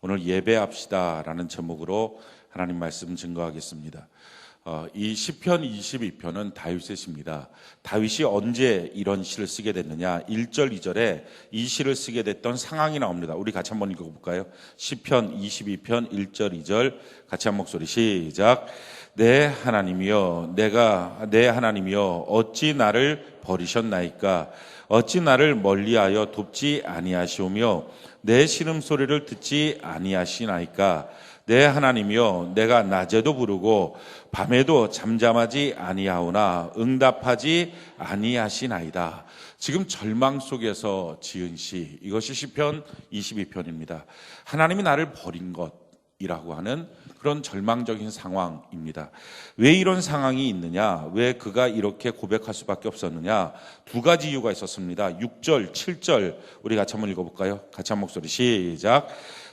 오늘 예배합시다라는 제목으로 하나님 말씀 증거하겠습니다. 이 시편 22편은 다윗의 시입니다. 다윗이 언제 이런 시를 쓰게 됐느냐? 1절, 2절에 이 시를 쓰게 됐던 상황이 나옵니다. 우리 같이 한번 읽어볼까요? 시편 22편 1절, 2절 같이 한 목소리 시작. 내 하나님이여, 내 하나님이여, 어찌 나를 버리셨나이까? 어찌 나를 멀리하여 돕지 아니하시오며 내 신음소리를 듣지 아니하시나이까? 내 하나님이여, 내가 낮에도 부르고 밤에도 잠잠하지 아니하오나 응답하지 아니하시나이다. 지금 절망 속에서 지은 시, 이것이 시편 22편입니다. 하나님이 나를 버린 것이라고 하는 그런 절망적인 상황입니다. 왜 이런 상황이 있느냐? 왜 그가 이렇게 고백할 수밖에 없었느냐? 두 가지 이유가 있었습니다. 6절, 7절 우리 같이 한번 읽어볼까요? 같이 한 목소리 시작.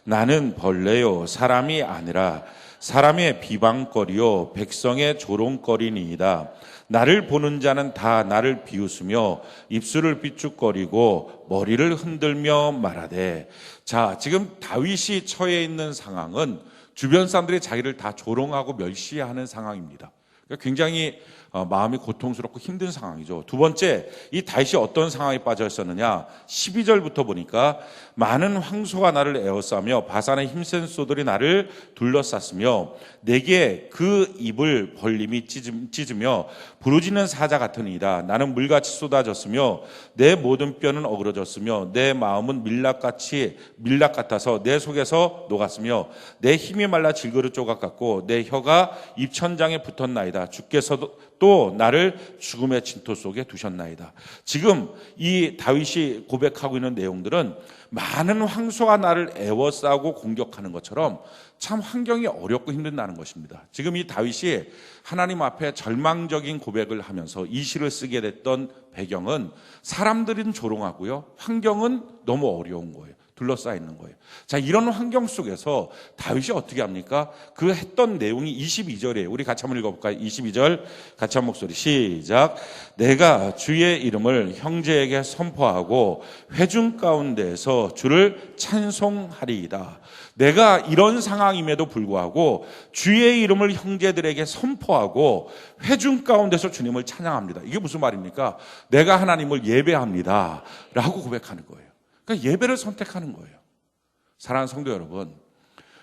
나는 벌레요 사람이 아니라 사람의 비방거리요 백성의 조롱거리니이다. 나를 보는 자는 다 나를 비웃으며 입술을 삐죽거리고 머리를 흔들며 말하되. 자, 지금 다윗이 처해 있는 상황은 주변 사람들이 자기를 다 조롱하고 멸시하는 상황입니다. 그러니까 굉장히 마음이 고통스럽고 힘든 상황이죠. 두 번째, 이 다윗이 어떤 상황에 빠져 있었느냐? 12절부터 보니까 많은 황소가 나를 에워싸며 바산의 힘센 소들이 나를 둘러쌌으며 내게 그 입을 벌림이 찢으며 부르짖는 사자 같으니이다. 나는 물같이 쏟아졌으며 내 모든 뼈는 어그러졌으며 내 마음은 밀랍 같아서 내 속에서 녹았으며 내 힘이 말라 질그릇 조각 같고 내 혀가 입천장에 붙었나이다. 주께서도 또 나를 죽음의 진토 속에 두셨나이다. 지금 이 다윗이 고백하고 있는 내용들은 많은 황소가 나를 에워싸고 공격하는 것처럼 참 환경이 어렵고 힘든다는 것입니다. 지금 이 다윗이 하나님 앞에 절망적인 고백을 하면서 이 시를 쓰게 됐던 배경은 사람들은 조롱하고요, 환경은 너무 어려운 거예요. 둘러싸여 있는 거예요. 자, 이런 환경 속에서 다윗이 어떻게 합니까? 그 했던 내용이 22절이에요. 우리 같이 한번 읽어볼까요? 22절 같이 한 목소리 시작. 내가 주의 이름을 형제에게 선포하고 회중 가운데에서 주를 찬송하리이다. 내가 이런 상황임에도 불구하고 주의 이름을 형제들에게 선포하고 회중 가운데서 주님을 찬양합니다. 이게 무슨 말입니까? 내가 하나님을 예배합니다 라고 고백하는 거예요. 그러니까 예배를 선택하는 거예요. 사랑하는 성도 여러분,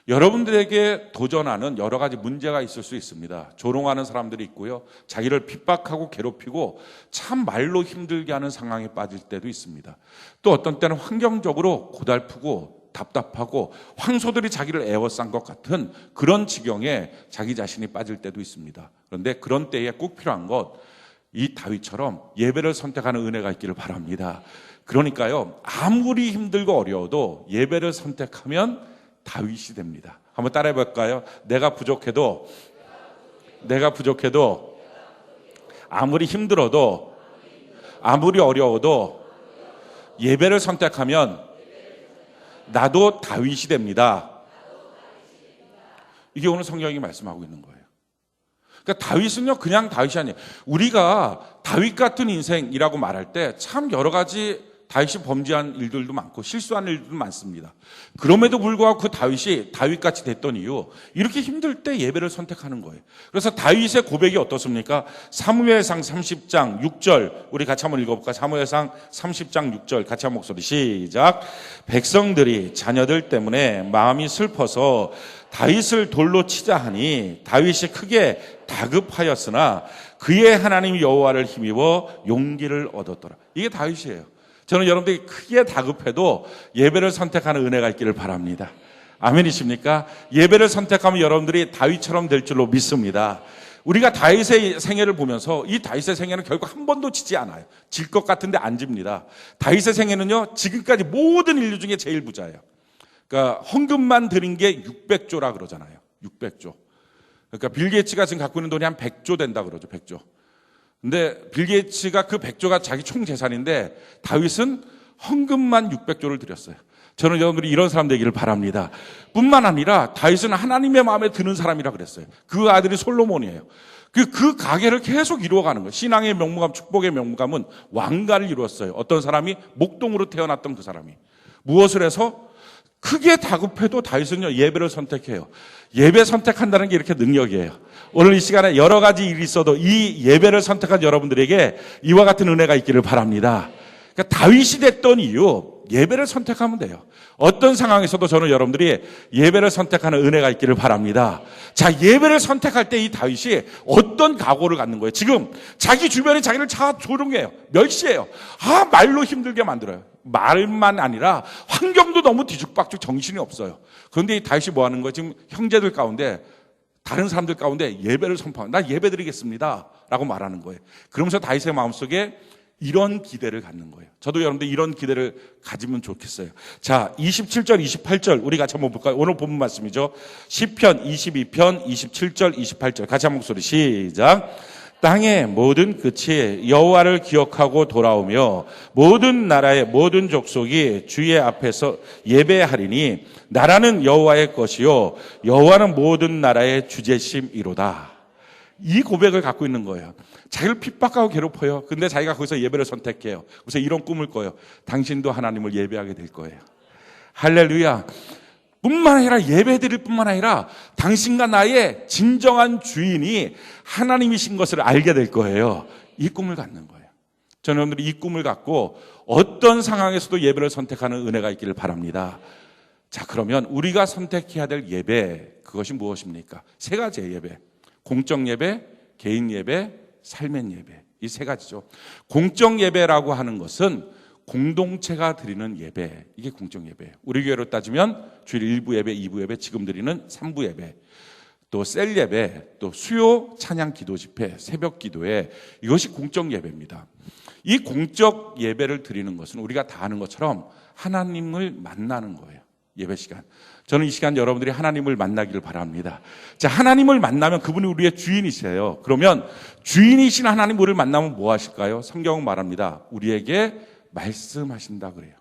여러분들에게 도전하는 여러 가지 문제가 있을 수 있습니다. 조롱하는 사람들이 있고요, 자기를 핍박하고 괴롭히고 참 말로 힘들게 하는 상황에 빠질 때도 있습니다. 또 어떤 때는 환경적으로 고달프고 답답하고 황소들이 자기를 에워싼 것 같은 그런 지경에 자기 자신이 빠질 때도 있습니다. 그런데 그런 때에 꼭 필요한 것, 이 다윗처럼 예배를 선택하는 은혜가 있기를 바랍니다. 그러니까요, 아무리 힘들고 어려워도 예배를 선택하면 다윗이 됩니다. 한번 따라해 볼까요? 내가 부족해도 아무리 힘들어도 아무리 어려워도 예배를 선택하면 나도 다윗이 됩니다. 이게 오늘 성경이 말씀하고 있는 거예요. 그러니까 다윗은요, 그냥 다윗이 아니에요. 우리가 다윗 같은 인생이라고 말할 때 참 여러 가지 다윗이 범죄한 일들도 많고 실수한 일들도 많습니다. 그럼에도 불구하고 그 다윗이 다윗같이 됐던 이유, 이렇게 힘들 때 예배를 선택하는 거예요. 그래서 다윗의 고백이 어떻습니까? 사무엘상 30장 6절 우리 같이 한번 읽어볼까요? 사무엘상 30장 6절 같이 한 목소리 시작. 백성들이 자녀들 때문에 마음이 슬퍼서 다윗을 돌로 치자 하니 다윗이 크게 다급하였으나 그의 하나님 여호와를 힘입어 용기를 얻었더라. 이게 다윗이에요. 저는 여러분들이 크게 다급해도 예배를 선택하는 은혜가 있기를 바랍니다. 아멘이십니까? 예배를 선택하면 여러분들이 다윗처럼 될 줄로 믿습니다. 우리가 다윗의 생애를 보면서 이 다윗의 생애는 결국 한 번도 지지 않아요. 질 것 같은데 안 집니다. 다윗의 생애는요, 지금까지 모든 인류 중에 제일 부자예요. 그러니까 헌금만 드린 게 600조라 그러잖아요. 600조. 그러니까 빌 게이츠가 지금 갖고 있는 돈이 한 100조 된다 그러죠. 100조. 근데 빌 게이츠가 그 100조가 자기 총 재산인데 다윗은 헌금만 600조를 드렸어요. 저는 여러분들이 이런 사람 되기를 바랍니다. 뿐만 아니라 다윗은 하나님의 마음에 드는 사람이라 그랬어요. 그 아들이 솔로몬이에요. 그 가계를 계속 이루어가는 거예요. 신앙의 명무감, 축복의 명무감은 왕가를 이루었어요. 어떤 사람이 목동으로 태어났던 그 사람이 무엇을 해서 크게 다급해도 다윗은요, 예배를 선택해요. 예배 선택한다는 게 이렇게 능력이에요. 오늘 이 시간에 여러 가지 일이 있어도 이 예배를 선택한 여러분들에게 이와 같은 은혜가 있기를 바랍니다. 그러니까 다윗이 됐던 이유, 예배를 선택하면 돼요. 어떤 상황에서도 저는 여러분들이 예배를 선택하는 은혜가 있기를 바랍니다. 자, 예배를 선택할 때 이 다윗이 어떤 각오를 갖는 거예요? 지금 자기 주변에 자기를 다 조롱해요. 멸시해요. 말로 힘들게 만들어요. 말만 아니라 환경도 너무 뒤죽박죽 정신이 없어요. 그런데 이 다윗이 뭐 하는 거예요? 지금 형제들 가운데, 다른 사람들 가운데 예배를 선포하는, 나 예배 드리겠습니다 라고 말하는 거예요. 그러면서 다윗의 마음속에 이런 기대를 갖는 거예요. 저도 여러분들 이런 기대를 가지면 좋겠어요. 자, 27절, 28절 우리 같이 한번 볼까요? 오늘 본문 말씀이죠. 시편 22편 27절, 28절 같이 한 목소리 시작. 땅의 모든 끝이 여호와를 기억하고 돌아오며 모든 나라의 모든 족속이 주의 앞에서 예배하리니 나라는 여호와의 것이요 여호와는 모든 나라의 주제심이로다. 이 고백을 갖고 있는 거예요. 자기를 핍박하고 괴롭혀요. 근데 자기가 거기서 예배를 선택해요. 그래서 이런 꿈을 꿔요. 당신도 하나님을 예배하게 될 거예요. 할렐루야. 뿐만 아니라 예배드릴 뿐만 아니라 당신과 나의 진정한 주인이 하나님이신 것을 알게 될 거예요. 이 꿈을 갖는 거예요. 저는 여러분들이 이 꿈을 갖고 어떤 상황에서도 예배를 선택하는 은혜가 있기를 바랍니다. 자, 그러면 우리가 선택해야 될 예배, 그것이 무엇입니까? 세 가지의 예배. 공적 예배, 개인 예배, 삶의 예배. 이 세 가지죠. 공적 예배라고 하는 것은 공동체가 드리는 예배, 이게 공적 예배예요. 우리 교회로 따지면 주일 1부 예배, 2부 예배, 지금 드리는 3부 예배, 또 셀 예배, 또 수요 찬양 기도 집회, 새벽 기도회, 이것이 공적 예배입니다. 이 공적 예배를 드리는 것은 우리가 다 아는 것처럼 하나님을 만나는 거예요. 예배 시간. 저는 이 시간 여러분들이 하나님을 만나기를 바랍니다. 자, 하나님을 만나면 그분이 우리의 주인이세요. 그러면 주인이신 하나님 우리를 만나면 뭐 하실까요? 성경은 말합니다. 우리에게 말씀하신다 그래요.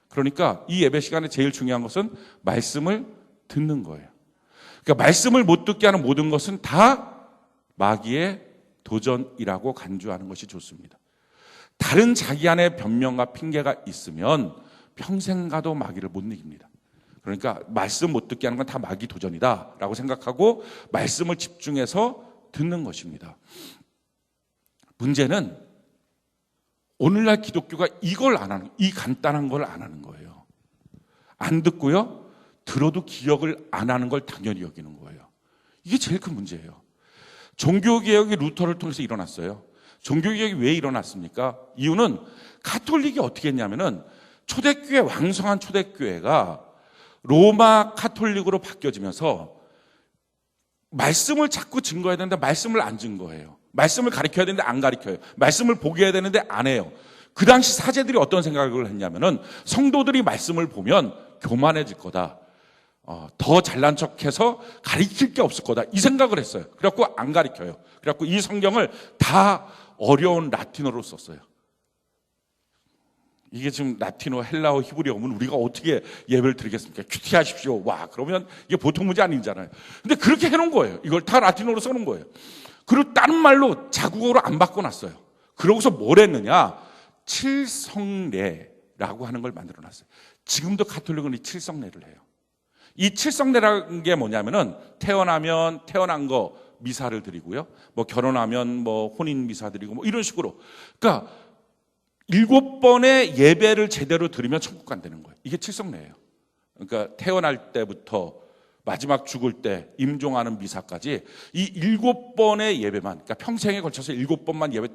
그러니까 이 예배 시간에 제일 중요한 것은 말씀을 듣는 거예요. 그러니까 말씀을 못 듣게 하는 모든 것은 다 마귀의 도전이라고 간주하는 것이 좋습니다. 다른 자기 안에 변명과 핑계가 있으면 평생 가도 마귀를 못 이깁니다. 그러니까 말씀 못 듣게 하는 건 다 마귀 도전이다 라고 생각하고 말씀을 집중해서 듣는 것입니다. 문제는 오늘날 기독교가 이걸 안 하는, 이 간단한 걸 안 하는 거예요. 안 듣고요, 들어도 기억을 안 하는 걸 당연히 여기는 거예요. 이게 제일 큰 문제예요. 종교개혁이 루터를 통해서 일어났어요. 종교개혁이 왜 일어났습니까? 이유는 가톨릭이 어떻게 했냐면은 초대교회, 왕성한 초대교회가 로마 카톨릭으로 바뀌어지면서 말씀을 자꾸 증거해야 되는데 말씀을 안 증거해요. 말씀을 가르쳐야 되는데 안 가르쳐요. 말씀을 보게 해야 되는데 안 해요. 그 당시 사제들이 어떤 생각을 했냐면은 성도들이 말씀을 보면 교만해질 거다. 더 잘난 척해서 가르칠 게 없을 거다. 이 생각을 했어요. 그래갖고 안 가르쳐요. 그래갖고 이 성경을 다 어려운 라틴어로 썼어요. 이게 지금 라틴어, 헬라어, 히브리어면 우리가 어떻게 예배를 드리겠습니까? 큐티하십시오. 와, 그러면 이게 보통 문제 아니잖아요. 근데 그렇게 해놓은 거예요. 이걸 다 라틴어로 써놓은 거예요. 그리고 다른 말로 자국어로 안 바꿔놨어요. 그러고서 뭘 했느냐? 칠성례라고 하는 걸 만들어놨어요. 지금도 가톨릭은 이 칠성례를 해요. 이 칠성례라는 게 뭐냐면은 태어난 거 미사를 드리고요. 뭐 결혼하면 뭐 혼인 미사 드리고 뭐 이런 식으로. 그러니까 7번의 예배를 제대로 드리면 천국 간다는 거예요. 이게 칠성례예요. 그러니까 태어날 때부터 마지막 죽을 때 임종하는 미사까지 이 7번의 예배만, 그러니까 평생에 걸쳐서 7번만 예배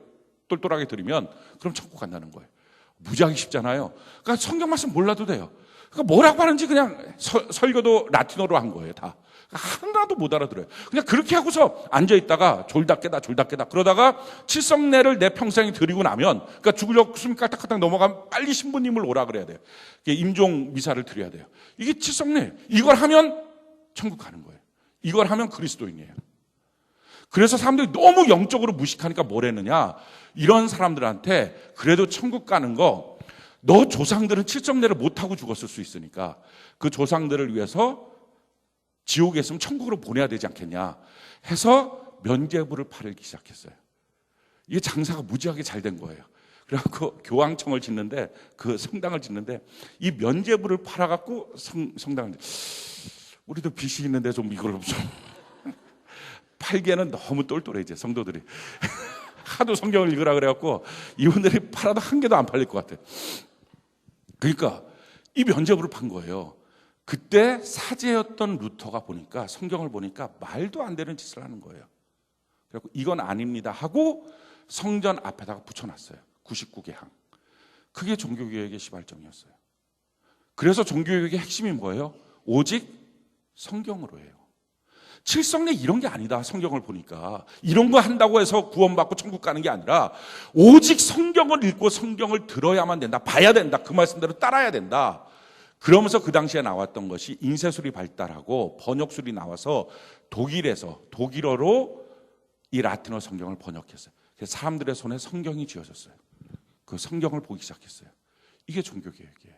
똘똘하게 드리면 그럼 천국 간다는 거예요. 무지하게 쉽잖아요. 그러니까 성경 말씀 몰라도 돼요. 그러니까 뭐라고 하는지 그냥 설교도 라틴어로 한 거예요, 다. 하나도 못 알아들어요. 그냥 그렇게 하고서 앉아있다가 졸다 깨다 그러다가 칠성례를 내 평생에 드리고 나면, 그러니까 죽으려고 숨 깔딱깔딱 넘어가면 빨리 신부님을 오라 그래야 돼요. 임종 미사를 드려야 돼요. 이게 칠성례. 이걸 하면 천국 가는 거예요. 이걸 하면 그리스도인이에요. 그래서 사람들이 너무 영적으로 무식하니까 뭘 했느냐, 이런 사람들한테 그래도 천국 가는 거, 너 조상들은 칠성례를 못하고 죽었을 수 있으니까 그 조상들을 위해서 지옥에 있으면 천국으로 보내야 되지 않겠냐 해서 면죄부를 팔기 시작했어요. 이게 장사가 무지하게 잘 된 거예요. 그래갖고 교황청을 짓는데, 그 성당을 짓는데 이 면죄부를 팔아갖고 성당을, 우리도 빚이 있는데 좀 이걸 좀 팔기에는 너무 똘똘해 이제 성도들이. 하도 성경을 읽으라 그래갖고 이분들이 팔아도 한 개도 안 팔릴 것 같아. 그러니까 이 면죄부를 판 거예요. 그때 사제였던 루터가 보니까, 성경을 보니까 말도 안 되는 짓을 하는 거예요. 그래서 이건 아닙니다 하고 성전 앞에다가 붙여놨어요. 99개 항. 그게 종교개혁의 시발점이었어요. 그래서 종교개혁의 핵심이 뭐예요? 오직 성경으로 해요. 칠성내 이런 게 아니다. 성경을 보니까 이런 거 한다고 해서 구원받고 천국 가는 게 아니라 오직 성경을 읽고 성경을 들어야만 된다. 봐야 된다. 그 말씀대로 따라야 된다. 그러면서 그 당시에 나왔던 것이 인쇄술이 발달하고 번역술이 나와서 독일어로 이 라틴어 성경을 번역했어요. 그래서 사람들의 손에 성경이 쥐어졌어요. 그 성경을 보기 시작했어요. 이게 종교개혁이에요.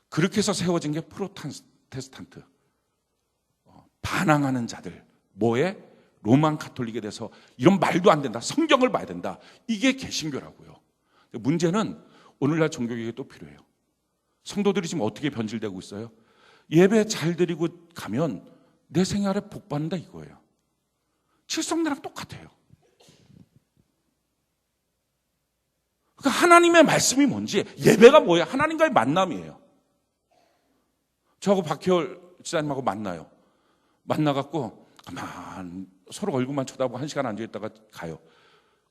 그렇게 해서 세워진 게 프로테스탄트, 반항하는 자들, 뭐에? 로만 가톨릭에 대해서 이런 말도 안 된다. 성경을 봐야 된다. 이게 개신교라고요. 문제는 오늘날 종교개혁이 또 필요해요. 성도들이 지금 어떻게 변질되고 있어요? 예배 잘 드리고 가면 내 생활에 복 받는다 이거예요. 칠성내랑 똑같아요. 그러니까 하나님의 말씀이 뭔지, 예배가 뭐예요? 하나님과의 만남이에요. 저하고 박혜월 지사님하고 만나요. 만나갖고 가만 서로 얼굴만 쳐다보고 1시간 앉아있다가 가요.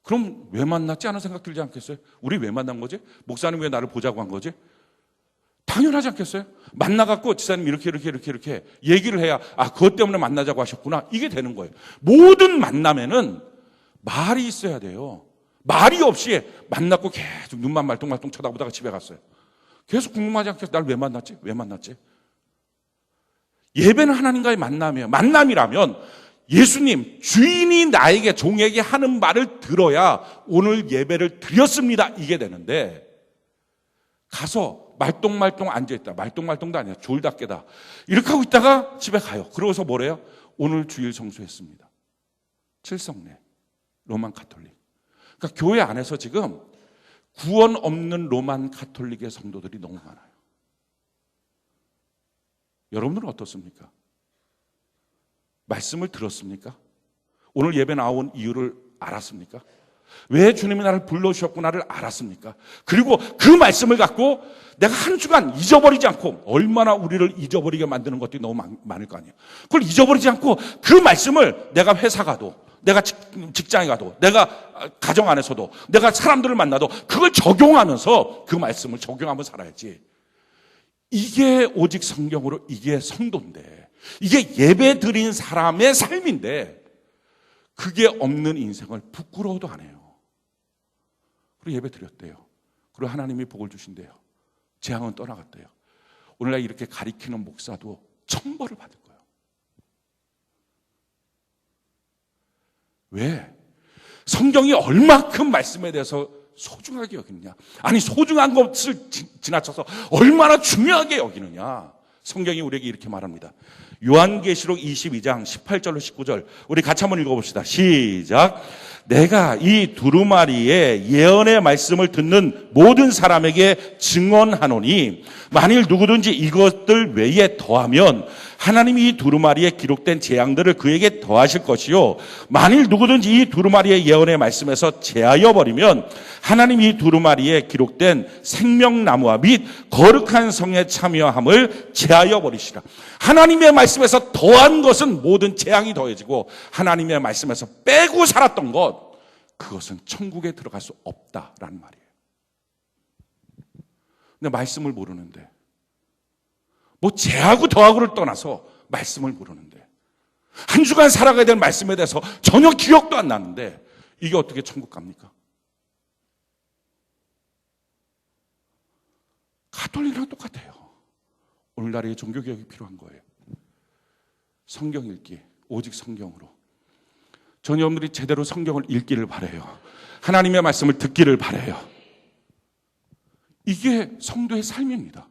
그럼 왜 만났지 하는 생각 들지 않겠어요? 우리 왜 만난 거지? 목사님 왜 나를 보자고 한 거지? 당연하지 않겠어요? 만나갖고 지사님 이렇게 얘기를 해야, 아, 그것 때문에 만나자고 하셨구나, 이게 되는 거예요. 모든 만남에는 말이 있어야 돼요. 말이 없이 만났고 계속 눈만 말똥말똥 쳐다보다가 집에 갔어요. 계속 궁금하지 않겠어요? 날 왜 만났지? 왜 만났지? 예배는 하나님과의 만남이에요. 만남이라면 예수님, 주인이 나에게, 종에게 하는 말을 들어야 오늘 예배를 드렸습니다, 이게 되는데, 가서 말똥말똥 앉아있다. 말똥말똥도 아니야. 졸다깨다. 이렇게 하고 있다가 집에 가요. 그러고서 뭐래요? 오늘 주일 성수했습니다. 칠성내, 로만 가톨릭. 그러니까 교회 안에서 지금 구원 없는 로만 가톨릭의 성도들이 너무 많아요. 여러분들은 어떻습니까? 말씀을 들었습니까? 오늘 예배 나온 이유를 알았습니까? 왜 주님이 나를 불러주셨구나를 알았습니까? 그리고 그 말씀을 갖고 내가 한 주간 잊어버리지 않고, 얼마나 우리를 잊어버리게 만드는 것들이 너무 많을 거 아니에요. 그걸 잊어버리지 않고 그 말씀을 내가 회사 가도, 내가 직장에 가도, 내가 가정 안에서도, 내가 사람들을 만나도 그걸 적용하면서 그 말씀을 적용하면서 살아야지. 이게 오직 성경으로, 이게 성도인데, 이게 예배 드린 사람의 삶인데, 그게 없는 인생을 부끄러워도 안 해요. 그리고 예배 드렸대요. 그리고 하나님이 복을 주신대요. 재앙은 떠나갔대요. 오늘날 이렇게 가리키는 목사도 천벌을 받을 거예요. 왜? 성경이 얼마큼 말씀에 대해서 소중하게 여기느냐. 아니, 소중한 것을 지나쳐서 얼마나 중요하게 여기느냐. 성경이 우리에게 이렇게 말합니다. 요한계시록 22장 18절로 19절 우리 같이 한번 읽어봅시다. 시작. 내가 이 두루마리의 예언의 말씀을 듣는 모든 사람에게 증언하노니 만일 누구든지 이것들 외에 더하면 하나님이 이 두루마리에 기록된 재앙들을 그에게 더하실 것이요, 만일 누구든지 이 두루마리의 예언의 말씀에서 제하여 버리면 하나님이 이 두루마리에 기록된 생명나무와 및 거룩한 성에 참여함을 제하여 버리시라. 하나님의 말씀에서 더한 것은 모든 재앙이 더해지고, 하나님의 말씀에서 빼고 살았던 것, 그것은 천국에 들어갈 수 없다라는 말이에요. 근데 말씀을 모르는데, 뭐 제하고 더하고를 떠나서 말씀을 모르는데, 한 주간 살아가야 될 말씀에 대해서 전혀 기억도 안 나는데, 이게 어떻게 천국 갑니까? 가톨릭이랑 똑같아요. 오늘날의 종교개혁이 필요한 거예요. 성경 읽기, 오직 성경으로. 전 여러분들이 제대로 성경을 읽기를 바라요. 하나님의 말씀을 듣기를 바라요. 이게 성도의 삶입니다.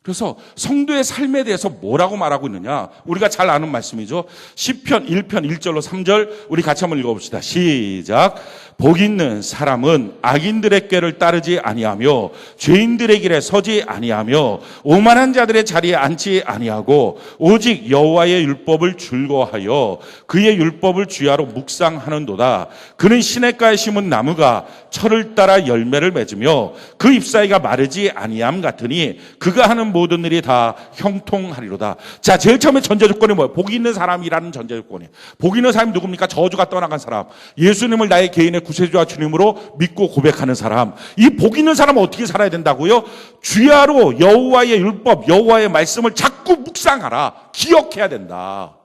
그래서 성도의 삶에 대해서 뭐라고 말하고 있느냐, 우리가 잘 아는 말씀이죠. 시편 1편 1절로 3절 우리 같이 한번 읽어봅시다. 시작. 복 있는 사람은 악인들의 꾀를 따르지 아니하며 죄인들의 길에 서지 아니하며 오만한 자들의 자리에 앉지 아니하고 오직 여호와의 율법을 즐거워하여 그의 율법을 주야로 묵상하는도다. 그는 시냇가에 심은 나무가 철을 따라 열매를 맺으며 그 잎사이가 마르지 아니함 같으니 그가 하는 모든 일이 다 형통하리로다. 자, 제일 처음에 전제 조건이 뭐예요? 복 있는 사람이라는 전제 조건이에요. 복 있는 사람이 누굽니까? 저주가 떠나간 사람, 예수님을 나의 개인의 구세주와 주님으로 믿고 고백하는 사람. 이 복 있는 사람은 어떻게 살아야 된다고요? 주야로 여호와의 율법, 여호와의 말씀을 자꾸 묵상하라. 기억해야 된다.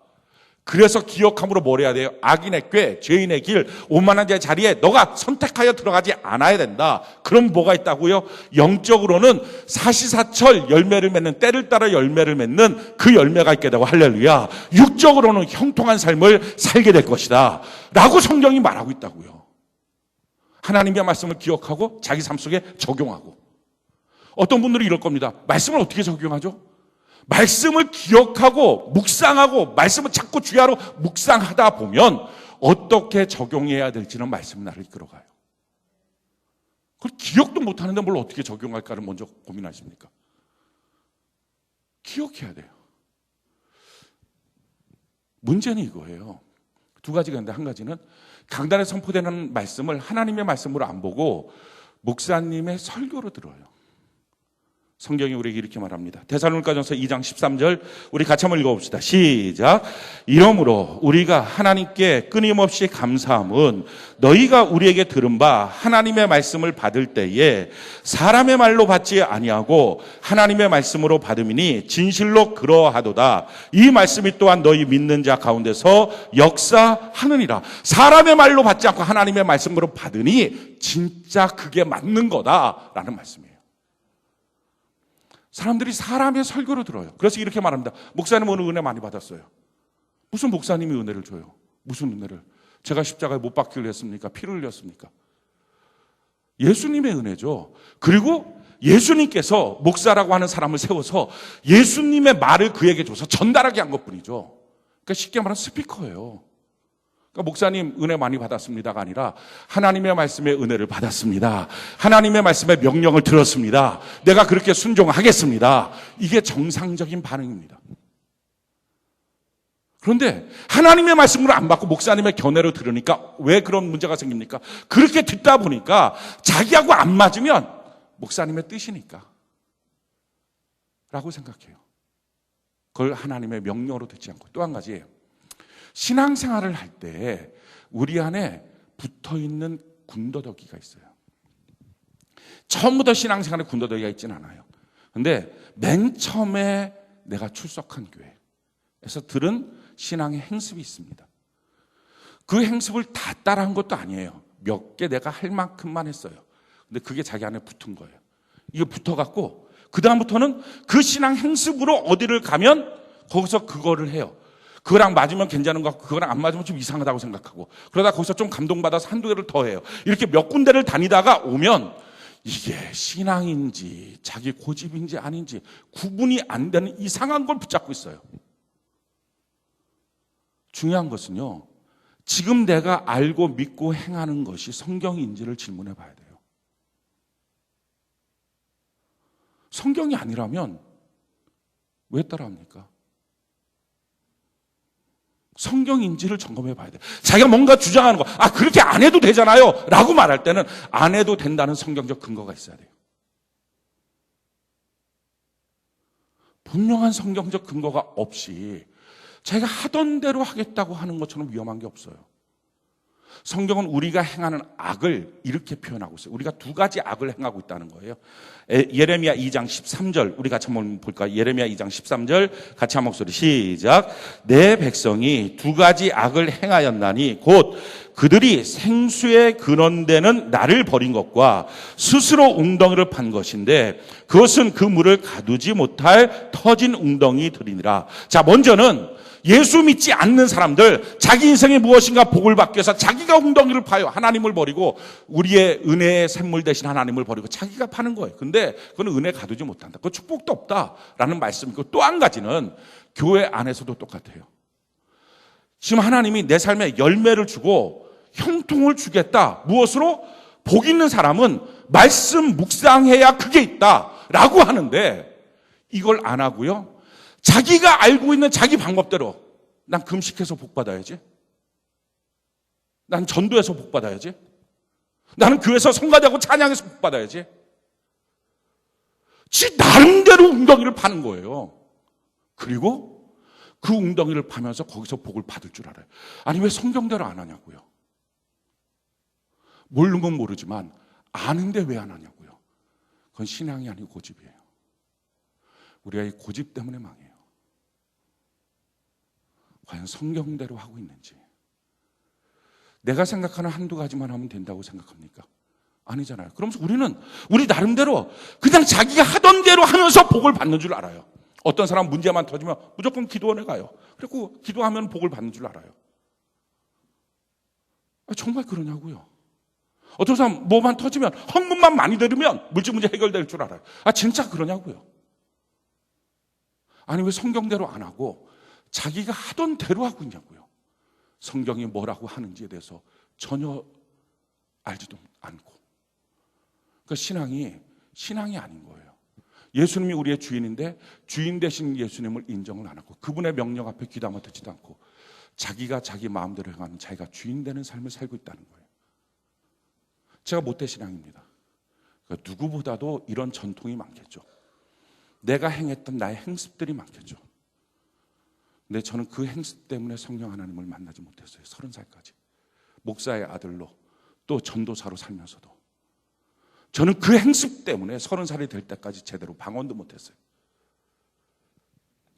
그래서 기억함으로 뭘 해야 돼요? 악인의 꾀, 죄인의 길, 오만한 자의 자리에 너가 선택하여 들어가지 않아야 된다. 그럼 뭐가 있다고요? 영적으로는 사시사철 열매를 맺는, 때를 따라 열매를 맺는 그 열매가 있게 되고, 할렐루야. 육적으로는 형통한 삶을 살게 될 것이다 라고 성경이 말하고 있다고요. 하나님의 말씀을 기억하고 자기 삶 속에 적용하고. 어떤 분들이 이럴 겁니다. 말씀을 어떻게 적용하죠? 말씀을 기억하고 묵상하고 말씀을 자꾸 주야로 묵상하다 보면 어떻게 적용해야 될지는 말씀이 나를 이끌어가요. 그걸 기억도 못하는데 뭘 어떻게 적용할까를 먼저 고민하십니까? 기억해야 돼요. 문제는 이거예요. 두 가지가 있는데, 한 가지는 강단에 선포되는 말씀을 하나님의 말씀으로 안 보고 목사님의 설교로 들어요. 성경이 우리에게 이렇게 말합니다. 데살로니가전서 2장 13절 우리 같이 한번 읽어봅시다. 시작. 이러므로 우리가 하나님께 끊임없이 감사함은 너희가 우리에게 들은 바 하나님의 말씀을 받을 때에 사람의 말로 받지 아니하고 하나님의 말씀으로 받음이니 진실로 그러하도다. 이 말씀이 또한 너희 믿는 자 가운데서 역사하느니라. 사람의 말로 받지 않고 하나님의 말씀으로 받으니 진짜 그게 맞는 거다라는 말씀이에요. 사람들이 사람의 설교를 들어요. 그래서 이렇게 말합니다. 목사님 오늘 은혜 많이 받았어요. 무슨 목사님이 은혜를 줘요? 무슨 은혜를? 제가 십자가에 못 박히려 했습니까? 피를 흘렸습니까? 예수님의 은혜죠. 그리고 예수님께서 목사라고 하는 사람을 세워서 예수님의 말을 그에게 줘서 전달하게 한 것뿐이죠. 그러니까 쉽게 말하면 스피커예요. 그러니까 목사님 은혜 많이 받았습니다가 아니라 하나님의 말씀에 은혜를 받았습니다. 하나님의 말씀에 명령을 들었습니다. 내가 그렇게 순종하겠습니다. 이게 정상적인 반응입니다. 그런데 하나님의 말씀으로 안 받고 목사님의 견해로 들으니까 왜 그런 문제가 생깁니까? 그렇게 듣다 보니까 자기하고 안 맞으면 목사님의 뜻이니까 라고 생각해요. 그걸 하나님의 명령으로 듣지 않고. 또 한 가지, 신앙생활을 할 때 우리 안에 붙어있는 군더더기가 있어요. 처음부터 신앙생활에 군더더기가 있진 않아요. 그런데 맨 처음에 내가 출석한 교회에서 들은 신앙의 행습이 있습니다. 그 행습을 다 따라한 것도 아니에요. 몇 개 내가 할 만큼만 했어요. 근데 그게 자기 안에 붙은 거예요. 이게 붙어갖고 그 다음부터는 그 신앙 행습으로 어디를 가면 거기서 그거를 해요. 그거랑 맞으면 괜찮은 것 같고 그거랑 안 맞으면 좀 이상하다고 생각하고, 그러다 거기서 좀 감동받아서 한두 개를 더 해요. 이렇게 몇 군데를 다니다가 오면 이게 신앙인지 자기 고집인지 아닌지 구분이 안 되는 이상한 걸 붙잡고 있어요. 중요한 것은요, 지금 내가 알고 믿고 행하는 것이 성경인지를 질문해 봐야 돼요. 성경이 아니라면 왜 따라합니까? 성경인지를 점검해 봐야 돼요. 자기가 뭔가 주장하는 거, 그렇게 안 해도 되잖아요 라고 말할 때는 안 해도 된다는 성경적 근거가 있어야 돼요. 분명한 성경적 근거가 없이 자기가 하던 대로 하겠다고 하는 것처럼 위험한 게 없어요. 성경은 우리가 행하는 악을 이렇게 표현하고 있어요. 우리가 두 가지 악을 행하고 있다는 거예요. 예레미야 2장 13절 우리 같이 한번 볼까요? 예레미야 2장 13절 같이 한 목소리 시작. 내 백성이 두 가지 악을 행하였나니 곧 그들이 생수에 근원되는 나를 버린 것과 스스로 웅덩이를 판 것인데 그것은 그 물을 가두지 못할 터진 웅덩이들이니라. 자, 먼저는 예수 믿지 않는 사람들, 자기 인생에 무엇인가 복을 받기 위해서 자기가 웅덩이를 파요. 하나님을 버리고 우리의 은혜의 샘물 대신 하나님을 버리고 자기가 파는 거예요. 근데 그건 은혜 가두지 못한다. 그 축복도 없다라는 말씀이고, 또 한 가지는 교회 안에서도 똑같아요. 지금 하나님이 내 삶에 열매를 주고 형통을 주겠다. 무엇으로? 복 있는 사람은 말씀 묵상해야 그게 있다라고 하는데 이걸 안 하고요. 자기가 알고 있는 자기 방법대로 난 금식해서 복 받아야지. 난 전도해서 복 받아야지. 나는 교회에서 성가대하고 찬양해서 복 받아야지. 지 나름대로 웅덩이를 파는 거예요. 그리고 그 웅덩이를 파면서 거기서 복을 받을 줄 알아요. 아니 왜 성경대로 안 하냐고요. 모르는 건 모르지만 아는데 왜 안 하냐고요. 그건 신앙이 아니고 고집이에요. 우리가 이 고집 때문에 망해요. 과연 성경대로 하고 있는지. 내가 생각하는 한두 가지만 하면 된다고 생각합니까? 아니잖아요. 그러면서 우리는 우리 나름대로 그냥 자기가 하던 대로 하면서 복을 받는 줄 알아요. 어떤 사람 문제만 터지면 무조건 기도원에 가요. 그리고 기도하면 복을 받는 줄 알아요. 정말 그러냐고요. 어떤 사람 뭐만 터지면 헌금만 많이 들으면 물질 문제 해결될 줄 알아요. 진짜 그러냐고요. 아니 왜 성경대로 안 하고 자기가 하던 대로 하고 있냐고요. 성경이 뭐라고 하는지에 대해서 전혀 알지도 않고. 그러니까 신앙이 아닌 거예요. 예수님이 우리의 주인인데 주인 되신 예수님을 인정을 안 하고 그분의 명령 앞에 귀담아 듣지도 않고 자기가 자기 마음대로 행하는 자기가 주인 되는 삶을 살고 있다는 거예요. 제가 모태신앙입니다. 그러니까 누구보다도 이런 전통이 많겠죠. 내가 행했던 나의 행습들이 많겠죠. 근데 저는 그 행습 때문에 성령 하나님을 만나지 못했어요. 30살까지. 목사의 아들로 또 전도사로 살면서도. 저는 그 행습 때문에 30살이 될 때까지 제대로 방언도 못했어요.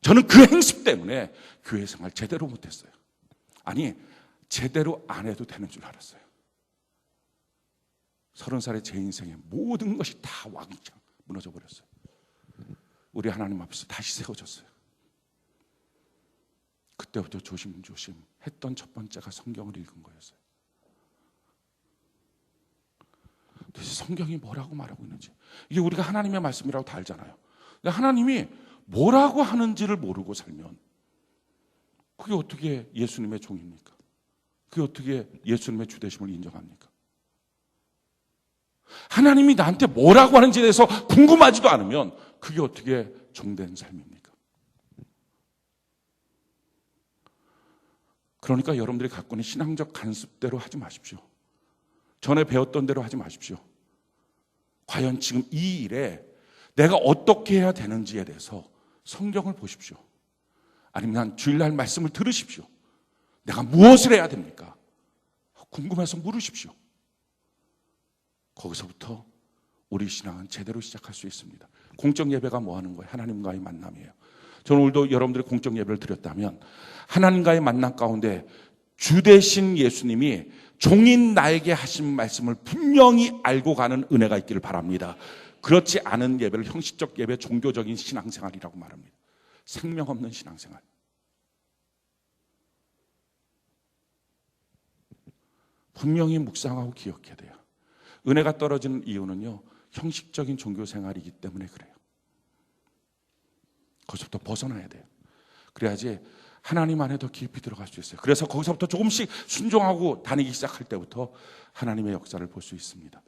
저는 그 행습 때문에 교회 생활 제대로 못했어요. 아니 제대로 안 해도 되는 줄 알았어요. 30살의 제 인생의 모든 것이 다 왕창 무너져 버렸어요. 우리 하나님 앞에서 다시 세워졌어요. 그때부터 조심조심 했던 첫 번째가 성경을 읽은 거였어요. 도대체 성경이 뭐라고 말하고 있는지. 이게 우리가 하나님의 말씀이라고 다 알잖아요. 근데 하나님이 뭐라고 하는지를 모르고 살면 그게 어떻게 예수님의 종입니까? 그게 어떻게 예수님의 주되심을 인정합니까? 하나님이 나한테 뭐라고 하는지에 대해서 궁금하지도 않으면 그게 어떻게 종된 삶입니까? 그러니까 여러분들이 갖고 있는 신앙적 간습대로 하지 마십시오. 전에 배웠던 대로 하지 마십시오. 과연 지금 이 일에 내가 어떻게 해야 되는지에 대해서 성경을 보십시오. 아니면 주일날 말씀을 들으십시오. 내가 무엇을 해야 됩니까? 궁금해서 물으십시오. 거기서부터 우리 신앙은 제대로 시작할 수 있습니다. 공적 예배가 뭐 하는 거예요? 하나님과의 만남이에요. 저는 오늘도 여러분들이 공적 예배를 드렸다면 하나님과의 만남 가운데 주 되신 예수님이 종인 나에게 하신 말씀을 분명히 알고 가는 은혜가 있기를 바랍니다. 그렇지 않은 예배를 형식적 예배, 종교적인 신앙생활이라고 말합니다. 생명 없는 신앙생활. 분명히 묵상하고 기억해야 돼요. 은혜가 떨어지는 이유는요, 형식적인 종교생활이기 때문에 그래요. 거기서부터 벗어나야 돼요. 그래야지 하나님 안에 더 깊이 들어갈 수 있어요. 그래서 거기서부터 조금씩 순종하고 다니기 시작할 때부터 하나님의 역사를 볼 수 있습니다.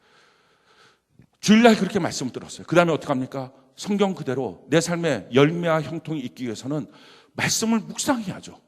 주일날 그렇게 말씀을 들었어요. 그 다음에 어떻게 합니까? 성경 그대로 내 삶에 열매와 형통이 있기 위해서는 말씀을 묵상해야죠.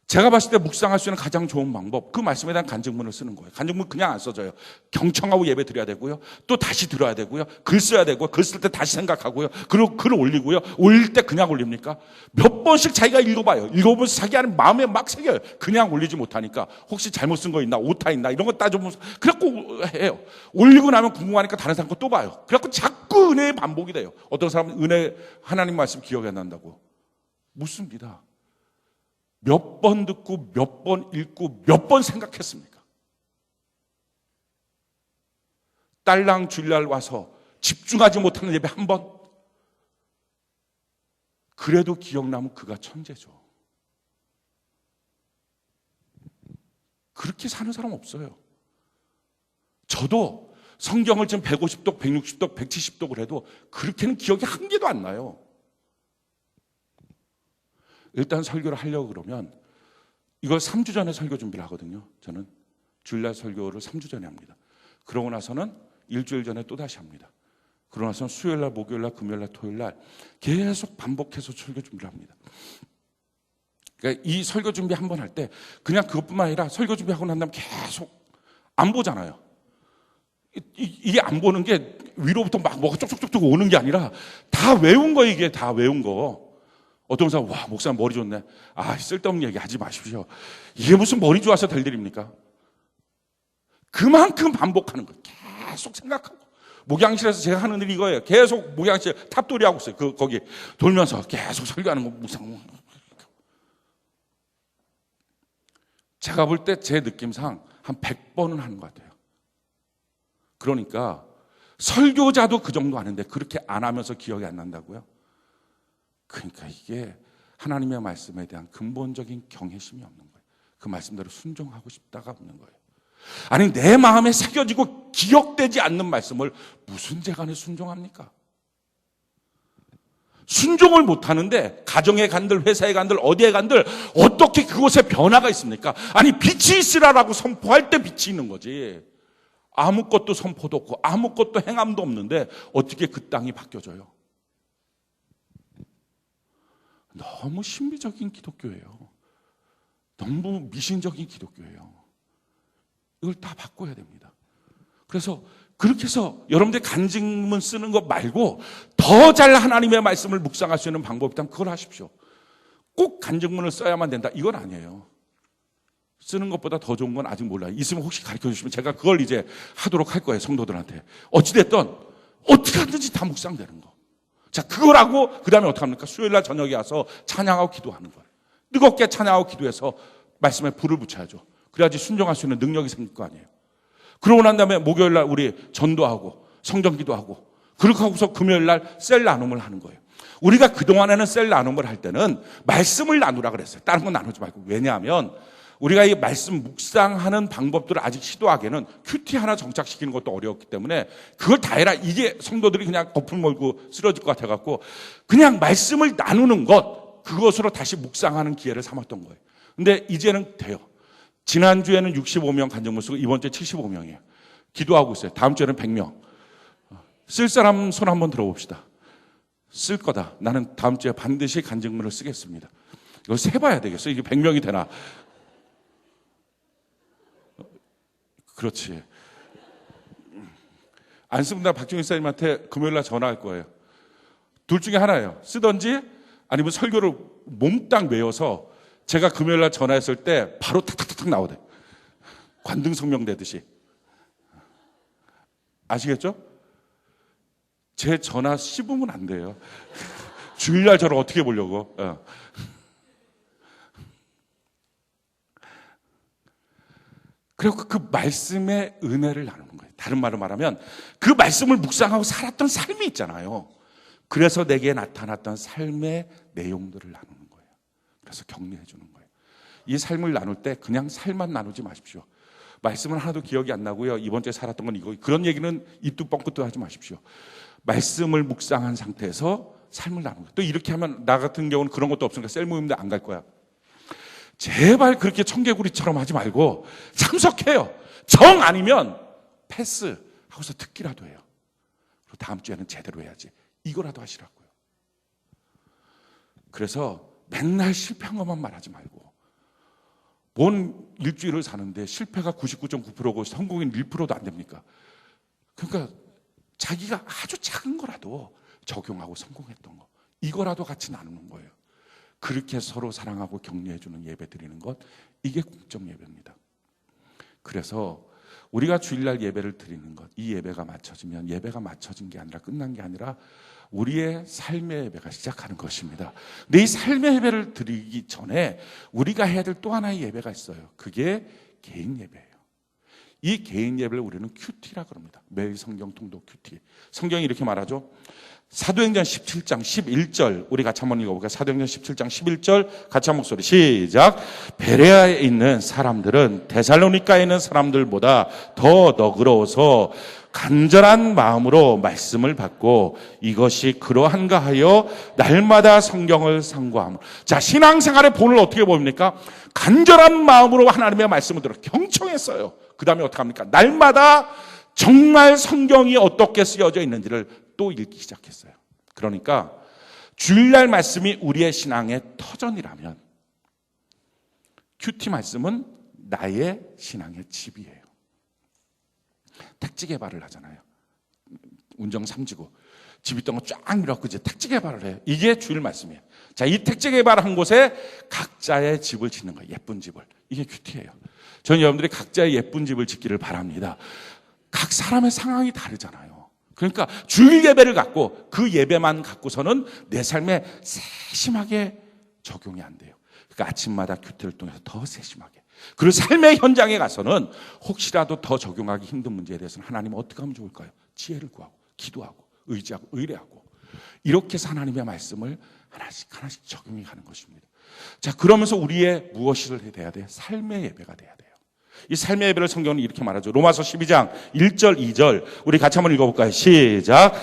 제가 봤을 때 묵상할 수 있는 가장 좋은 방법, 그 말씀에 대한 간증문을 쓰는 거예요. 간증문 그냥 안 써져요. 경청하고 예배 드려야 되고요. 또 다시 들어야 되고요. 글 써야 되고요. 글 쓸 때 다시 생각하고요. 그리고 글을 올리고요. 올릴 때 그냥 올립니까? 몇 번씩 자기가 읽어봐요. 읽어보면서 자기 안에 마음에 막 새겨요. 그냥 올리지 못하니까 혹시 잘못 쓴 거 있나, 오타 있나 이런 거 따져보면서 그래갖고 해요. 올리고 나면 궁금하니까 다른 사람 거 또 봐요. 그래갖고 자꾸 은혜의 반복이 돼요. 어떤 사람은 은혜, 하나님 말씀 기억이 안 난다고. 묻습니다. 몇 번 듣고 몇 번 읽고 몇 번 생각했습니까? 딸랑 주일날 와서 집중하지 못하는 예배 한 번? 그래도 기억나면 그가 천재죠. 그렇게 사는 사람 없어요. 저도 성경을 지금 150독, 160독, 170독을 해도 그렇게는 기억이 한 개도 안 나요. 일단 설교를 하려고 그러면 이걸 3주 전에 설교 준비를 하거든요. 저는 주일날 설교를 3주 전에 합니다. 그러고 나서는 일주일 전에 또다시 합니다. 그러고 나서는 수요일날, 목요일날, 금요일날, 토요일날 계속 반복해서 설교 준비를 합니다. 그러니까 이 설교 준비 한 번 할 때 그냥 그것뿐만 아니라 설교 준비하고 난 다음에 계속 안 보잖아요. 이게 안 보는 게 위로부터 막 뭐가 쪽쪽쪽쪽 오는 게 아니라 다 외운 거, 이게 다 외운 거. 어떤 사람, 와, 목사님 머리 좋네. 아, 쓸데없는 얘기 하지 마십시오. 이게 무슨 머리 좋아서 될 일입니까? 그만큼 반복하는 거예요. 계속 생각하고. 목양실에서 제가 하는 일이 이거예요. 계속 목양실 탑돌이 하고 있어요. 거기 돌면서 계속 설교하는 거, 묵상. 제가 볼 때 제 느낌상 한 100번은 하는 것 같아요. 그러니까 설교자도 그 정도 하는데 그렇게 안 하면서 기억이 안 난다고요? 그러니까 이게 하나님의 말씀에 대한 근본적인 경외심이 없는 거예요. 그 말씀대로 순종하고 싶다가 없는 거예요. 아니, 내 마음에 새겨지고 기억되지 않는 말씀을 무슨 재간에 순종합니까? 순종을 못하는데 가정에 간들, 회사에 간들, 어디에 간들 어떻게 그곳에 변화가 있습니까? 아니, 빛이 있으라라고 선포할 때 빛이 있는 거지. 아무것도 선포도 없고 아무것도 행함도 없는데 어떻게 그 땅이 바뀌어져요? 너무 신비적인 기독교예요. 너무 미신적인 기독교예요. 이걸 다 바꿔야 됩니다. 그래서 그렇게 해서 여러분들 간증문 쓰는 것 말고 더 잘 하나님의 말씀을 묵상할 수 있는 방법이 있다면 그걸 하십시오. 꼭 간증문을 써야만 된다, 이건 아니에요. 쓰는 것보다 더 좋은 건 아직 몰라요. 있으면 혹시 가르쳐 주시면 제가 그걸 이제 하도록 할 거예요, 성도들한테. 어찌됐든 어떻게 하든지 다 묵상되는 거. 자, 그걸 하고 그 다음에 어떻게 합니까? 수요일날 저녁에 와서 찬양하고 기도하는 거예요. 뜨겁게 찬양하고 기도해서 말씀에 불을 붙여야죠. 그래야지 순종할 수 있는 능력이 생길 거 아니에요. 그러고 난 다음에 목요일날 우리 전도하고 성경 기도하고, 그렇게 하고서 금요일날 셀 나눔을 하는 거예요. 우리가 그동안에는 셀 나눔을 할 때는 말씀을 나누라 그랬어요. 다른 건 나누지 말고. 왜냐하면 우리가 이 말씀 묵상하는 방법들을 아직 시도하기에는 큐티 하나 정착시키는 것도 어려웠기 때문에 그걸 다 해라, 이게 성도들이 그냥 거품 몰고 쓰러질 것 같아갖고 그냥 말씀을 나누는 것, 그것으로 다시 묵상하는 기회를 삼았던 거예요. 근데 이제는 돼요. 지난주에는 65명 간증문 쓰고 이번 주에 75명이에요. 기도하고 있어요. 다음 주에는 100명. 쓸 사람 손 한번 들어봅시다. 쓸 거다. 나는 다음 주에 반드시 간증문을 쓰겠습니다. 이걸 세봐야 되겠어. 이게 100명이 되나. 그렇지. 안 쓰면 나 박정희 사님한테 금요일날 전화할 거예요. 둘 중에 하나예요. 쓰든지 아니면 설교를 몽땅 외워서 제가 금요일날 전화했을 때 바로 탁탁탁 나오대. 관등성명 되듯이. 아시겠죠? 제 전화 씹으면 안 돼요. 주일날 저를 어떻게 보려고. 그리고 그 말씀의 은혜를 나누는 거예요. 다른 말로 말하면 그 말씀을 묵상하고 살았던 삶이 있잖아요. 그래서 내게 나타났던 삶의 내용들을 나누는 거예요. 그래서 격려해 주는 거예요. 이 삶을 나눌 때 그냥 삶만 나누지 마십시오. 말씀은 하나도 기억이 안 나고요. 이번 주에 살았던 건 이거, 그런 얘기는 입도 뻥끗도 하지 마십시오. 말씀을 묵상한 상태에서 삶을 나누는 거예요. 또 이렇게 하면 나 같은 경우는 그런 것도 없으니까 셀 모임도 안 갈 거야. 제발 그렇게 청개구리처럼 하지 말고 참석해요. 정 아니면 패스 하고서 듣기라도 해요. 그리고 다음 주에는 제대로 해야지. 이거라도 하시라고요. 그래서 맨날 실패한 것만 말하지 말고, 뭔 일주일을 사는데 실패가 99.9%고 성공인 1%도 안 됩니까? 그러니까 자기가 아주 작은 거라도 적용하고 성공했던 거, 이거라도 같이 나누는 거예요. 그렇게 서로 사랑하고 격려해주는 예배 드리는 것, 이게 공적 예배입니다. 그래서 우리가 주일날 예배를 드리는 것, 이 예배가 맞춰지면 예배가 맞춰진 게 아니라 끝난 게 아니라 우리의 삶의 예배가 시작하는 것입니다. 근데 이 삶의 예배를 드리기 전에 우리가 해야 될 또 하나의 예배가 있어요. 그게 개인 예배예요. 이 개인 예배를 우리는 큐티라고 합니다. 매일 성경 통독 큐티. 성경이 이렇게 말하죠. 사도행전 17장 11절 우리 같이 한번 읽어볼까요? 사도행전 17장 11절 같이 한 목소리 시작. 베레아에 있는 사람들은 데살로니가에 있는 사람들보다 더 너그러워서 간절한 마음으로 말씀을 받고 이것이 그러한가 하여 날마다 성경을 상고함. 자, 신앙생활의 본을 어떻게 봅니까? 간절한 마음으로 하나님의 말씀을 들어 경청했어요. 그 다음에 어떻게 합니까? 날마다 정말 성경이 어떻게 쓰여져 있는지를 또 읽기 시작했어요. 그러니까 주일날 말씀이 우리의 신앙의 터전이라면 큐티 말씀은 나의 신앙의 집이에요. 택지 개발을 하잖아요. 운정 삼지구 집 있던 거 쫙 밀어갖고 이제 택지 개발을 해요. 이게 주일 말씀이에요. 자, 이 택지 개발한 곳에 각자의 집을 짓는 거예요. 예쁜 집을. 이게 큐티예요. 저는 여러분들이 각자의 예쁜 집을 짓기를 바랍니다. 각 사람의 상황이 다르잖아요. 그러니까 주일 예배를 갖고 그 예배만 갖고서는 내 삶에 세심하게 적용이 안 돼요. 그러니까 아침마다 큐티를 통해서 더 세심하게. 그리고 삶의 현장에 가서는 혹시라도 더 적용하기 힘든 문제에 대해서는 하나님 어떻게 하면 좋을까요? 지혜를 구하고 기도하고 의지하고 의뢰하고 이렇게 해서 하나님의 말씀을 하나씩 하나씩 적용해 가는 것입니다. 자, 그러면서 우리의 무엇을 돼야 돼요? 삶의 예배가 돼야 돼요. 이 삶의 예배를 성경은 이렇게 말하죠. 로마서 12장 1절 2절 우리 같이 한번 읽어볼까요? 시작.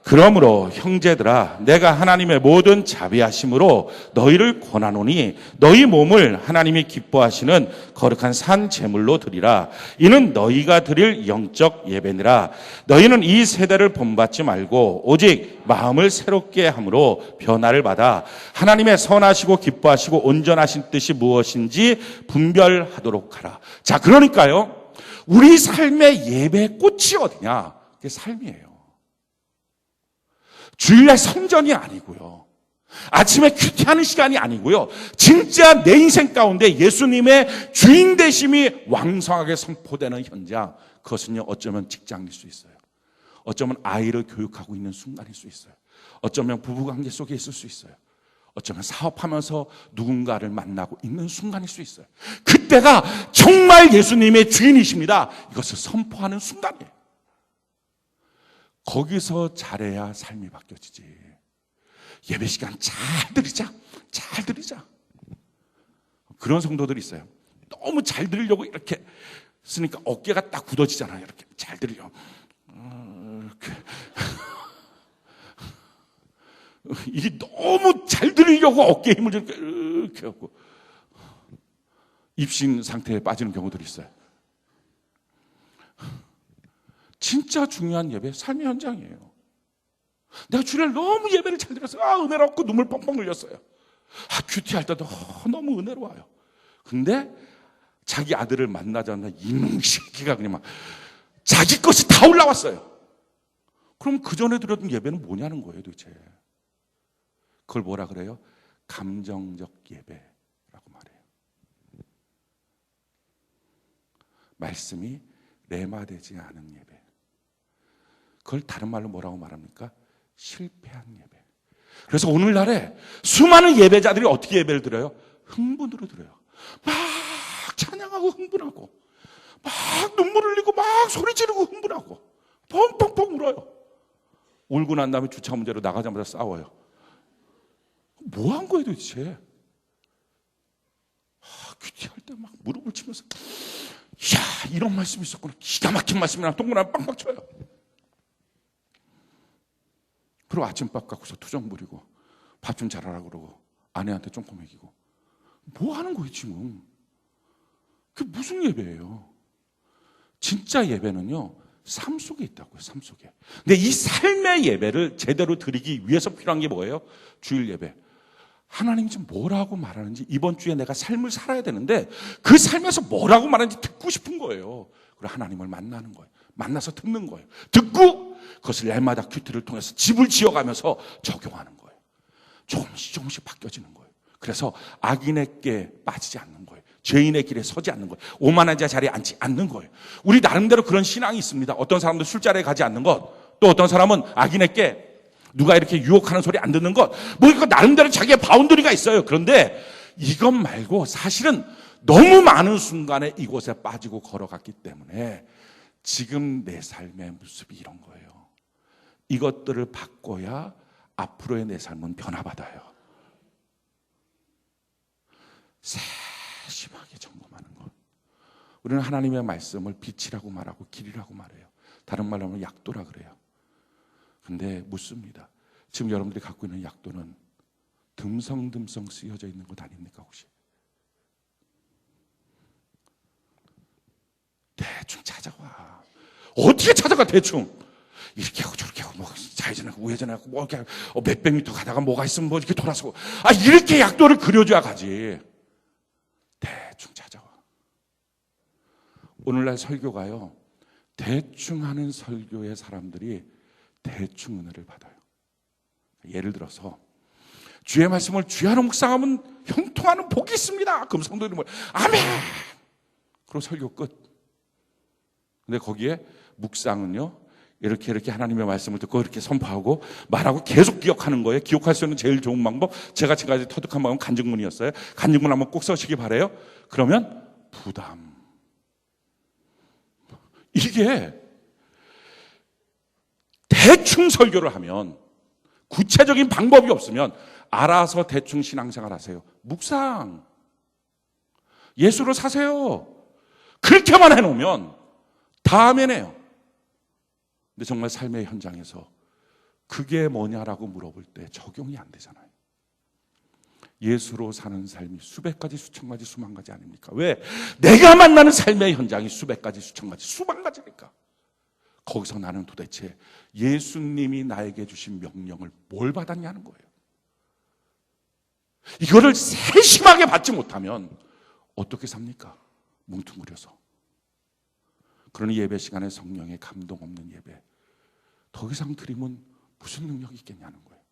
그러므로 형제들아 내가 하나님의 모든 자비하심으로 너희를 권하노니 너희 몸을 하나님이 기뻐하시는 거룩한 산 제물로 드리라. 이는 너희가 드릴 영적 예배니라. 너희는 이 세대를 본받지 말고 오직 마음을 새롭게 함으로 변화를 받아 하나님의 선하시고 기뻐하시고 온전하신 뜻이 무엇인지 분별하도록 하라. 자, 그러니까요 우리 삶의 예배의 꽃이 어디냐? 그게 삶이에요. 주일날 성전이 아니고요. 아침에 큐티하는 시간이 아니고요. 진짜 내 인생 가운데 예수님의 주인 되심이 왕성하게 선포되는 현장. 그것은요 어쩌면 직장일 수 있어요. 어쩌면 아이를 교육하고 있는 순간일 수 있어요. 어쩌면 부부관계 속에 있을 수 있어요. 어쩌면 사업하면서 누군가를 만나고 있는 순간일 수 있어요. 그때가 정말 예수님의 주인이십니다. 이것을 선포하는 순간이에요. 거기서 잘해야 삶이 바뀌어지지. 예배 시간 잘 드리자. 그런 성도들이 있어요. 너무 잘 드리려고 이렇게 쓰니까 어깨가 딱 굳어지잖아요. 이렇게 잘 드리려고. 이게 너무 잘 드리려고 어깨에 힘을 이렇게 하고 입신 상태에 빠지는 경우들이 있어요. 진짜 중요한 예배, 삶의 현장이에요. 내가 주일날 너무 예배를 잘 드렸어요. 은혜롭고 눈물 뻥뻥 흘렸어요. 큐티할 때도 너무 은혜로워요. 근데 자기 아들을 만나자마자 이놈 새끼가 그냥 막 자기 것이 다 올라왔어요. 그럼 그 전에 드렸던 예배는 뭐냐는 거예요 도대체. 그걸 뭐라 그래요? 감정적 예배라고 말해요. 말씀이 레마되지 않은 예배. 그걸 다른 말로 뭐라고 말합니까? 실패한 예배. 그래서 오늘날에 수많은 예배자들이 어떻게 예배를 드려요? 흥분으로 드려요. 막 찬양하고 흥분하고 막 눈물 흘리고 막 소리 지르고 흥분하고 펑펑펑 울어요. 울고 난 다음에 주차 문제로 나가자마자 싸워요. 뭐 한 거예요 도대체? 큐티할 때 막 무릎을 치면서 이야 이런 말씀이 있었구나. 기가 막힌 말씀이랑 동그라미 빵빵 쳐요. 그리고 아침밥 갖고서 투정 부리고 밥 좀 잘하라 그러고 아내한테 쫑꼬 먹이고 뭐 하는 거예요 지금? 그게 무슨 예배예요? 진짜 예배는요 삶 속에 있다고요. 삶 속에. 근데 이 삶의 예배를 제대로 드리기 위해서 필요한 게 뭐예요? 주일 예배. 하나님이 지금 뭐라고 말하는지 이번 주에 내가 삶을 살아야 되는데 그 삶에서 뭐라고 말하는지 듣고 싶은 거예요. 그리고 하나님을 만나는 거예요. 만나서 듣는 거예요. 듣고 그것을 날마다 큐티를 통해서 집을 지어가면서 적용하는 거예요. 조금씩 바뀌어지는 거예요. 그래서 악인의 께 빠지지 않는 거예요. 죄인의 길에 서지 않는 거예요. 오만한 자 자리에 앉지 않는 거예요. 우리 나름대로 그런 신앙이 있습니다. 어떤 사람도 술자리에 가지 않는 것, 또 어떤 사람은 악인의 께 누가 이렇게 유혹하는 소리 안 듣는 것, 뭐 이거 나름대로 자기의 바운더리가 있어요. 그런데 이것 말고 사실은 너무 많은 순간에 이곳에 빠지고 걸어갔기 때문에 지금 내 삶의 모습이 이런 거예요. 이것들을 바꿔야 앞으로의 내 삶은 변화받아요. 세심하게 점검하는 것. 우리는 하나님의 말씀을 빛이라고 말하고 길이라고 말해요. 다른 말로 하면 약도라 그래요. 근데 묻습니다. 지금 여러분들이 갖고 있는 약도는 듬성듬성 쓰여져 있는 것 아닙니까 혹시? 대충 찾아와. 어떻게 찾아가 대충? 이렇게 하고 저렇게 하고 뭐 좌회전하고 우회전하고 뭐 이렇게 몇백 미터 가다가 뭐가 있으면 뭐 이렇게 돌아서고 이렇게 약도를 그려줘야 가지. 대충 찾아와. 오늘날 설교가요. 대충 하는 설교의 사람들이 대충 은혜를 받아요. 예를 들어서 주의 말씀을 주야로 묵상하면 형통하는 복이 있습니다. 그럼 성도들이 뭐 아멘. 그럼 설교 끝. 근데 거기에 묵상은요. 이렇게 하나님의 말씀을 듣고 이렇게 선포하고 말하고 계속 기억하는 거예요. 기억할 수 있는 제일 좋은 방법, 제가 지금까지 터득한 방법은 간증문이었어요. 간증문 한번 꼭 써시기 바래요. 그러면 부담. 이게 대충 설교를 하면 구체적인 방법이 없으면 알아서 대충 신앙생활 하세요. 묵상. 예수를 사세요. 그렇게만 해놓으면 다음에 내요. 근데 정말 삶의 현장에서 그게 뭐냐라고 물어볼 때 적용이 안 되잖아요. 예수로 사는 삶이 수백 가지, 수천 가지, 수만 가지 아닙니까? 왜? 내가 만나는 삶의 현장이 수백 가지, 수천 가지, 수만 가지니까. 거기서 나는 도대체 예수님이 나에게 주신 명령을 뭘 받았냐는 거예요. 이거를 세심하게 받지 못하면 어떻게 삽니까? 뭉뚱그려서. 그러니 예배 시간에 성령의 감동 없는 예배, 더 이상 드리면 무슨 능력이 있겠냐는 거예요.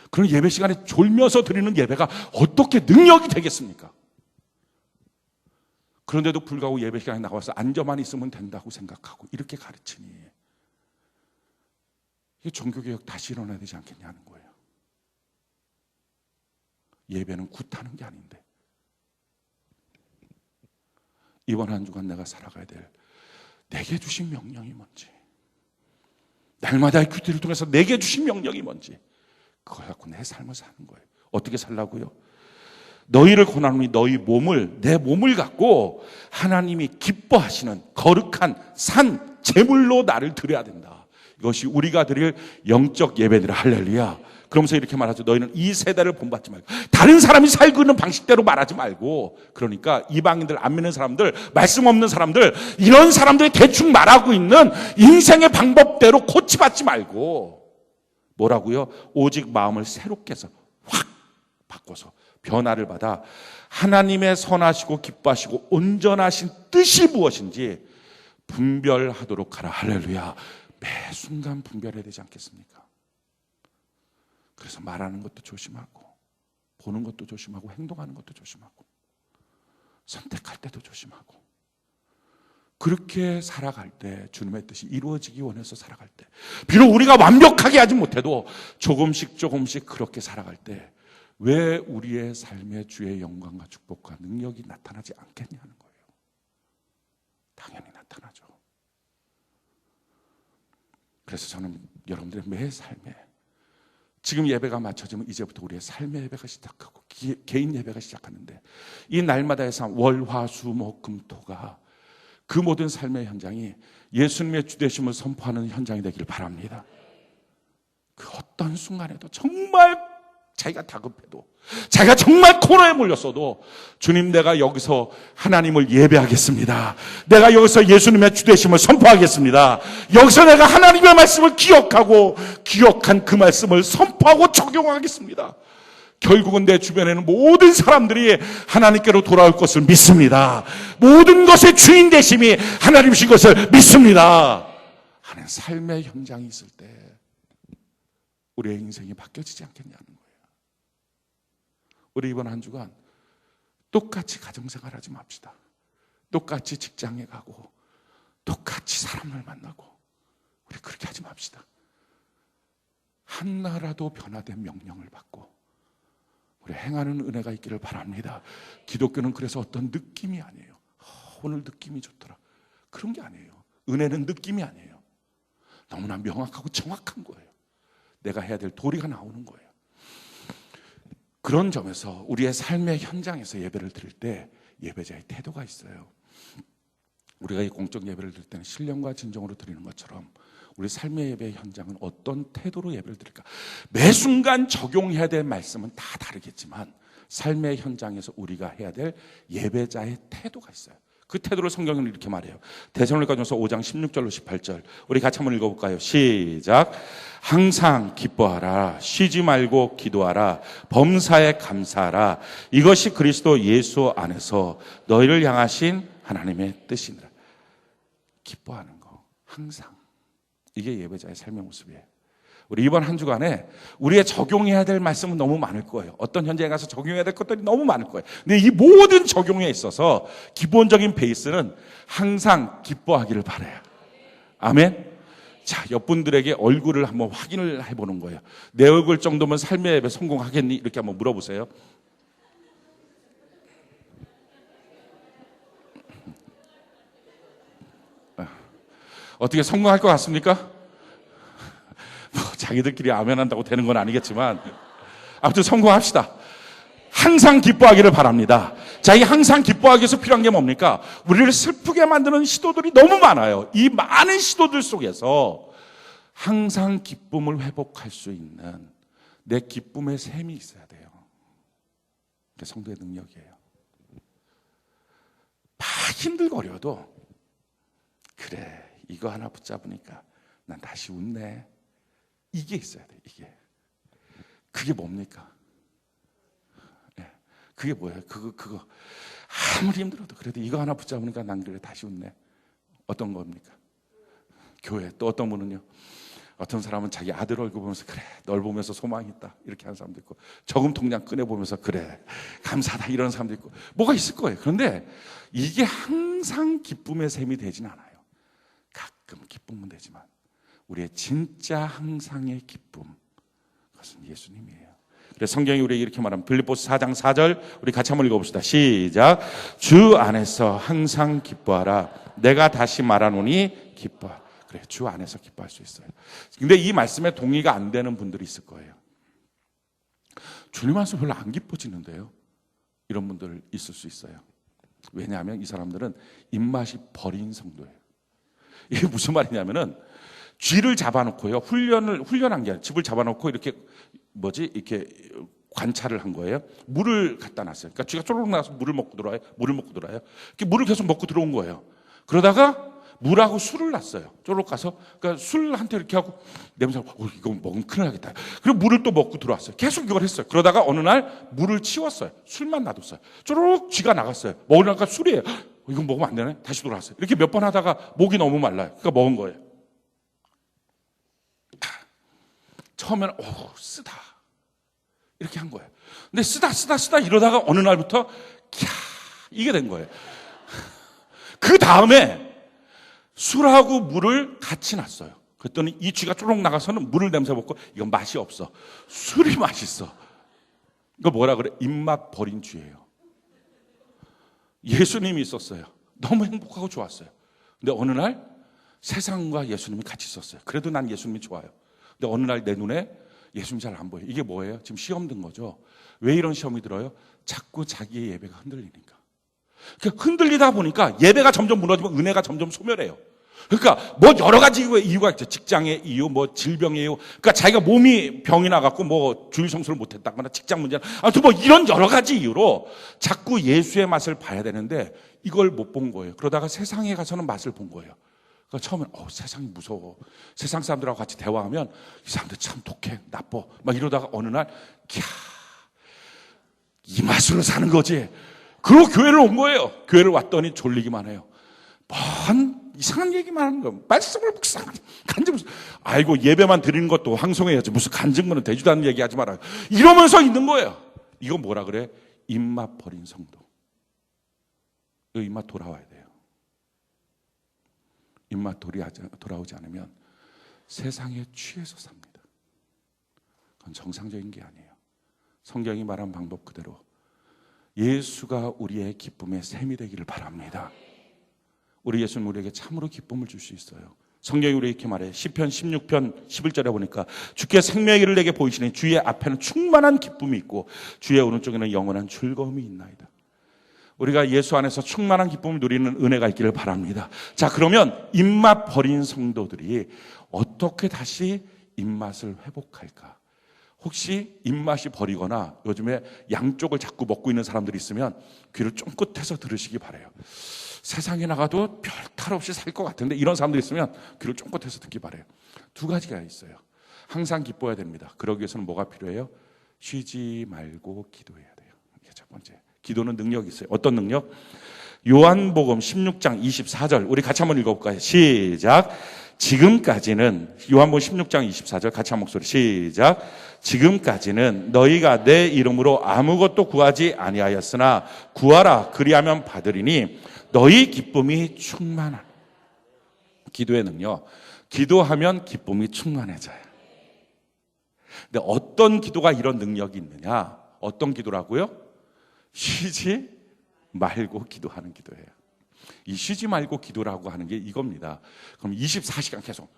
그러니 예배 시간에 졸면서 드리는 예배가 어떻게 능력이 되겠습니까? 그런데도 불구하고 예배 시간에 나와서 앉아만 있으면 된다고 생각하고 이렇게 가르치니 이게 종교개혁 다시 일어나야 되지 않겠냐는 거예요. 예배는 굿하는 게 아닌데 이번 한 주간 내가 살아가야 될 내게 주신 명령이 뭔지, 날마다의 큐티를 통해서 내게 주신 명령이 뭔지 그걸 갖고 내 삶을 사는 거예요. 어떻게 살라고요? 너희를 권하노니 너희 몸을, 내 몸을 갖고 하나님이 기뻐하시는 거룩한 산 제물로 나를 드려야 된다. 이것이 우리가 드릴 영적 예배니라. 할렐루야. 그러면서 이렇게 말하죠. 너희는 이 세대를 본받지 말고, 다른 사람이 살고 있는 방식대로 말하지 말고, 그러니까 이방인들, 안 믿는 사람들, 말씀 없는 사람들, 이런 사람들이 대충 말하고 있는 인생의 방법대로 코치받지 말고, 뭐라고요? 오직 마음을 새롭게 해서 확 바꿔서 변화를 받아 하나님의 선하시고 기뻐하시고 온전하신 뜻이 무엇인지 분별하도록 하라. 할렐루야. 매 순간 분별해야 되지 않겠습니까? 그래서 말하는 것도 조심하고, 보는 것도 조심하고, 행동하는 것도 조심하고, 선택할 때도 조심하고, 그렇게 살아갈 때, 주님의 뜻이 이루어지기 원해서 살아갈 때, 비록 우리가 완벽하게 하지 못해도 조금씩 그렇게 살아갈 때 왜 우리의 삶에 주의 영광과 축복과 능력이 나타나지 않겠냐는 거예요. 당연히 나타나죠. 그래서 저는 여러분들의 매 삶에 지금 예배가 맞춰지면 이제부터 우리의 삶의 예배가 시작하고 개인 예배가 시작하는데, 이 날마다의 삶, 월, 화, 수, 목, 금, 토가 그 모든 삶의 현장이 예수님의 주되심을 선포하는 현장이 되길 바랍니다. 그 어떤 순간에도 정말 자기가 다급해도, 자기가 정말 코너에 몰렸어도 주님, 내가 여기서 하나님을 예배하겠습니다. 내가 여기서 예수님의 주되심을 선포하겠습니다. 여기서 내가 하나님의 말씀을 기억하고 기억한 그 말씀을 선포하고 적용하겠습니다. 결국은 내 주변에는 모든 사람들이 하나님께로 돌아올 것을 믿습니다. 모든 것의 주인 되심이 하나님이신 것을 믿습니다 하는 삶의 현장이 있을 때 우리의 인생이 바뀌어지지 않겠냐는 거예요. 우리 이번 한 주간 똑같이 가정생활 하지 맙시다. 똑같이 직장에 가고 똑같이 사람을 만나고 우리 그렇게 하지 맙시다. 하나라도 변화된 명령을 받고 우리 행하는 은혜가 있기를 바랍니다. 기독교는 그래서 어떤 느낌이 아니에요. 오늘 느낌이 좋더라, 그런 게 아니에요. 은혜는 느낌이 아니에요. 너무나 명확하고 정확한 거예요. 내가 해야 될 도리가 나오는 거예요. 그런 점에서 우리의 삶의 현장에서 예배를 드릴 때 예배자의 태도가 있어요. 우리가 이 공적 예배를 드릴 때는 신령과 진정으로 드리는 것처럼 우리 삶의 예배 현장은 어떤 태도로 예배를 드릴까? 매 순간 적용해야 될 말씀은 다 다르겠지만 삶의 현장에서 우리가 해야 될 예배자의 태도가 있어요. 그 태도를 성경은 이렇게 말해요. 데살로니가전서 5장 16절로 18절 우리 같이 한번 읽어볼까요? 시작. 항상 기뻐하라. 쉬지 말고 기도하라. 범사에 감사하라. 이것이 그리스도 예수 안에서 너희를 향하신 하나님의 뜻이니라. 기뻐하는 거 항상, 이게 예배자의 삶의 모습이에요. 우리 이번 한 주간에 우리의 적용해야 될 말씀은 너무 많을 거예요. 어떤 현장에 가서 적용해야 될 것들이 너무 많을 거예요. 근데 이 모든 적용에 있어서 기본적인 베이스는 항상 기뻐하기를 바라요. 아멘. 자, 옆분들에게 얼굴을 한번 확인을 해보는 거예요. 내 얼굴 정도면 삶의 예배 성공하겠니? 이렇게 한번 물어보세요. 어떻게 성공할 것 같습니까? 자기들끼리 아멘한다고 되는 건 아니겠지만 아무튼 성공합시다. 항상 기뻐하기를 바랍니다. 자, 이 항상 기뻐하기 위해서 필요한 게 뭡니까? 우리를 슬프게 만드는 시도들이 너무 많아요. 이 많은 시도들 속에서 항상 기쁨을 회복할 수 있는 내 기쁨의 셈이 있어야 돼요. 그게 성도의 능력이에요. 막 힘들거려도 그래, 이거 하나 붙잡으니까 난 다시 웃네. 이게 있어야 돼. 이게. 그게 뭡니까? 네. 그게 뭐예요? 그거 아무리 힘들어도 그래도 이거 하나 붙잡으니까 난 그래 다시 웃네. 어떤 겁니까? 교회. 또 어떤 분은요, 어떤 사람은 자기 아들 얼굴 보면서 그래 널 보면서 소망이 있다 이렇게 하는 사람도 있고, 저금 통장 꺼내보면서 그래 감사하다 이런 사람도 있고, 뭐가 있을 거예요. 그런데 이게 항상 기쁨의 셈이 되진 않아요. 가끔 기쁨은 되지만 우리의 진짜 항상의 기쁨, 그것은 예수님이에요. 그래서 성경이 우리에게 이렇게 말하면 빌립보서 4장 4절 우리 같이 한번 읽어봅시다. 시작. 주 안에서 항상 기뻐하라. 내가 다시 말하노니 기뻐하라. 그래, 주 안에서 기뻐할 수 있어요. 근데 이 말씀에 동의가 안 되는 분들이 있을 거예요. 주님 안에서 별로 안 기뻐지는데요, 이런 분들 있을 수 있어요. 왜냐하면 이 사람들은 입맛이 버린 성도예요. 이게 무슨 말이냐면은 쥐를 잡아놓고요, 훈련한 게 아니라 집을 잡아놓고 이렇게 이렇게 관찰을 한 거예요. 물을 갖다 놨어요. 그러니까 쥐가 쪼르륵 나와서 물을 먹고 들어와요. 이렇게 물을 계속 먹고 들어온 거예요. 그러다가 물하고 술을 놨어요. 쪼르륵 가서, 그러니까 술한테 이렇게 하고 냄새가, 이거 먹으면 큰일 나겠다. 그리고 물을 또 먹고 들어왔어요. 계속 이걸 했어요. 그러다가 어느 날 물을 치웠어요. 술만 놔뒀어요. 쪼르륵 쥐가 나갔어요. 먹으려니까 술이에요. 이건 먹으면 안 되네. 다시 돌아왔어요. 이렇게 몇 번 하다가 목이 너무 말라요. 그러니까 먹은 거예요. 처음에는 쓰다 이렇게 한 거예요. 근데 쓰다 이러다가 어느 날부터 이게 된 거예요. 그 다음에 술하고 물을 같이 놨어요. 그랬더니 이 쥐가 쪼록 나가서는 물을 냄새 맡고 이건 맛이 없어. 술이 맛있어. 이거 뭐라 그래? 입맛 버린 쥐예요. 예수님이 있었어요. 너무 행복하고 좋았어요. 근데 어느 날 세상과 예수님이 같이 있었어요. 그래도 난 예수님이 좋아요. 근데 어느 날 내 눈에 예수님이 잘 안 보여요. 이게 뭐예요? 지금 시험 든 거죠. 왜 이런 시험이 들어요? 자꾸 자기의 예배가 흔들리니까. 그러니까 흔들리다 보니까 예배가 점점 무너지면 은혜가 점점 소멸해요. 그러니까 뭐 여러 가지 이유가 있죠. 직장의 이유, 뭐 질병의 이유. 그러니까 자기가 몸이 병이 나갖고 뭐 주일 성수를 못했다거나 직장 문제, 아무튼 뭐 이런 여러 가지 이유로 자꾸 예수의 맛을 봐야 되는데 이걸 못 본 거예요. 그러다가 세상에 가서는 맛을 본 거예요. 그러니까 처음엔 세상이 무서워. 세상 사람들하고 같이 대화하면 이 사람들 참 독해, 나빠. 막 이러다가 어느 날 이 맛으로 사는 거지. 그리고 교회를 온 거예요. 교회를 왔더니 졸리기만 해요. 뭔 이상한 얘기만 하는 거예요. 말씀을 간증, 아이고 예배만 드리는 것도 황송해야지 무슨 간증문은 되지도 않는 얘기하지 말아요. 이러면서 있는 거예요. 이거 뭐라 그래? 입맛 버린 성도. 이 입맛 돌아와야 돼요. 입맛 돌아오지 않으면 세상에 취해서 삽니다. 그건 정상적인 게 아니에요. 성경이 말한 방법 그대로 예수가 우리의 기쁨의 셈이 되기를 바랍니다. 우리 예수는 우리에게 참으로 기쁨을 줄 수 있어요. 성경이 우리에게 이렇게 말해요. 시편 16편 11절에 보니까 주께 생명의 길을 내게 보이시니 주의 앞에는 충만한 기쁨이 있고 주의 오른쪽에는 영원한 즐거움이 있나이다. 우리가 예수 안에서 충만한 기쁨을 누리는 은혜가 있기를 바랍니다. 자, 그러면 입맛 버린 성도들이 어떻게 다시 입맛을 회복할까? 혹시 입맛이 버리거나 요즘에 양쪽을 자꾸 먹고 있는 사람들이 있으면 귀를 쫑긋해서 들으시기 바라요. 세상에 나가도 별 탈 없이 살 것 같은데 이런 사람들이 있으면 귀를 쫑긋해서 듣기 바라요. 두 가지가 있어요. 항상 기뻐야 됩니다. 그러기 위해서는 뭐가 필요해요? 쉬지 말고 기도해야 돼요. 이게 첫 번째. 기도는 능력이 있어요. 어떤 능력? 요한복음 16장 24절 우리 같이 한번 읽어볼까요? 시작. 지금까지는 요한복음 16장 24절 같이 한 목소리 시작. 지금까지는 너희가 내 이름으로 아무것도 구하지 아니하였으나 구하라 그리하면 받으리니 너희 기쁨이 충만한. 기도의 능력. 기도하면 기쁨이 충만해져요. 근데 어떤 기도가 이런 능력이 있느냐? 어떤 기도라고요? 쉬지 말고 기도하는 기도예요. 이 쉬지 말고 기도라고 하는 게 이겁니다. 그럼 24시간 계속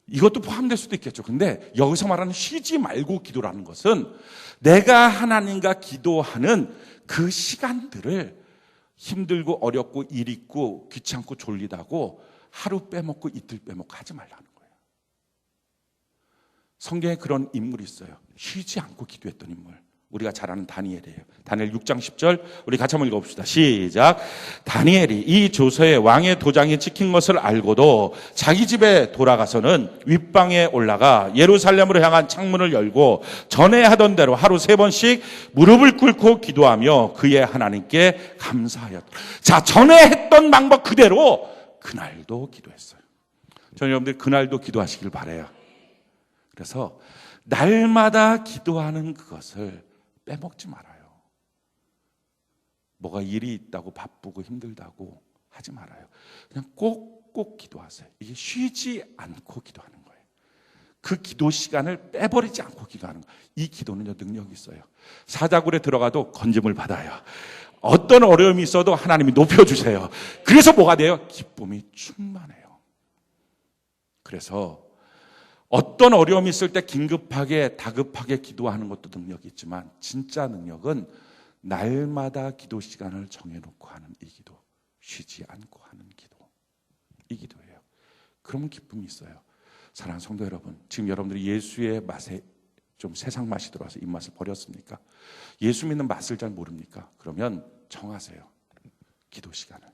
이것도 포함될 수도 있겠죠. 근데 여기서 말하는 쉬지 말고 기도라는 것은 내가 하나님과 기도하는 그 시간들을 힘들고 어렵고 일 있고 귀찮고 졸리다고 하루 빼먹고 이틀 빼먹고 하지 말라는 거예요. 성경에 그런 인물이 있어요. 쉬지 않고 기도했던 인물. 우리가 잘 아는 다니엘이에요. 다니엘 6장 10절 우리 같이 한번 읽어봅시다. 시작. 다니엘이 이 조서에 왕의 도장이 찍힌 것을 알고도 자기 집에 돌아가서는 윗방에 올라가 예루살렘으로 향한 창문을 열고 전에 하던 대로 하루 3번씩 무릎을 꿇고 기도하며 그의 하나님께 감사하였다. 자, 전에 했던 방법 그대로 그날도 기도했어요. 저는 여러분들 그날도 기도하시길 바라요. 그래서 날마다 기도하는 그것을 빼먹지 말아요. 뭐가 일이 있다고 바쁘고 힘들다고 하지 말아요. 그냥 꼭꼭 기도하세요. 이게 쉬지 않고 기도하는 거예요. 그 기도 시간을 빼버리지 않고 기도하는 거예요. 이 기도는요 능력이 있어요. 사자굴에 들어가도 건짐을 받아요. 어떤 어려움이 있어도 하나님이 높여주세요. 그래서 뭐가 돼요? 기쁨이 충만해요. 그래서 어떤 어려움이 있을 때 긴급하게 다급하게 기도하는 것도 능력이 있지만 진짜 능력은 날마다 기도 시간을 정해놓고 하는 이 기도, 쉬지 않고 하는 기도, 이 기도예요. 그러면 기쁨이 있어요. 사랑하는 성도 여러분, 지금 여러분들이 예수의 맛에 좀 세상 맛이 들어와서 입맛을 버렸습니까? 예수 믿는 맛을 잘 모릅니까? 그러면 정하세요. 기도 시간을.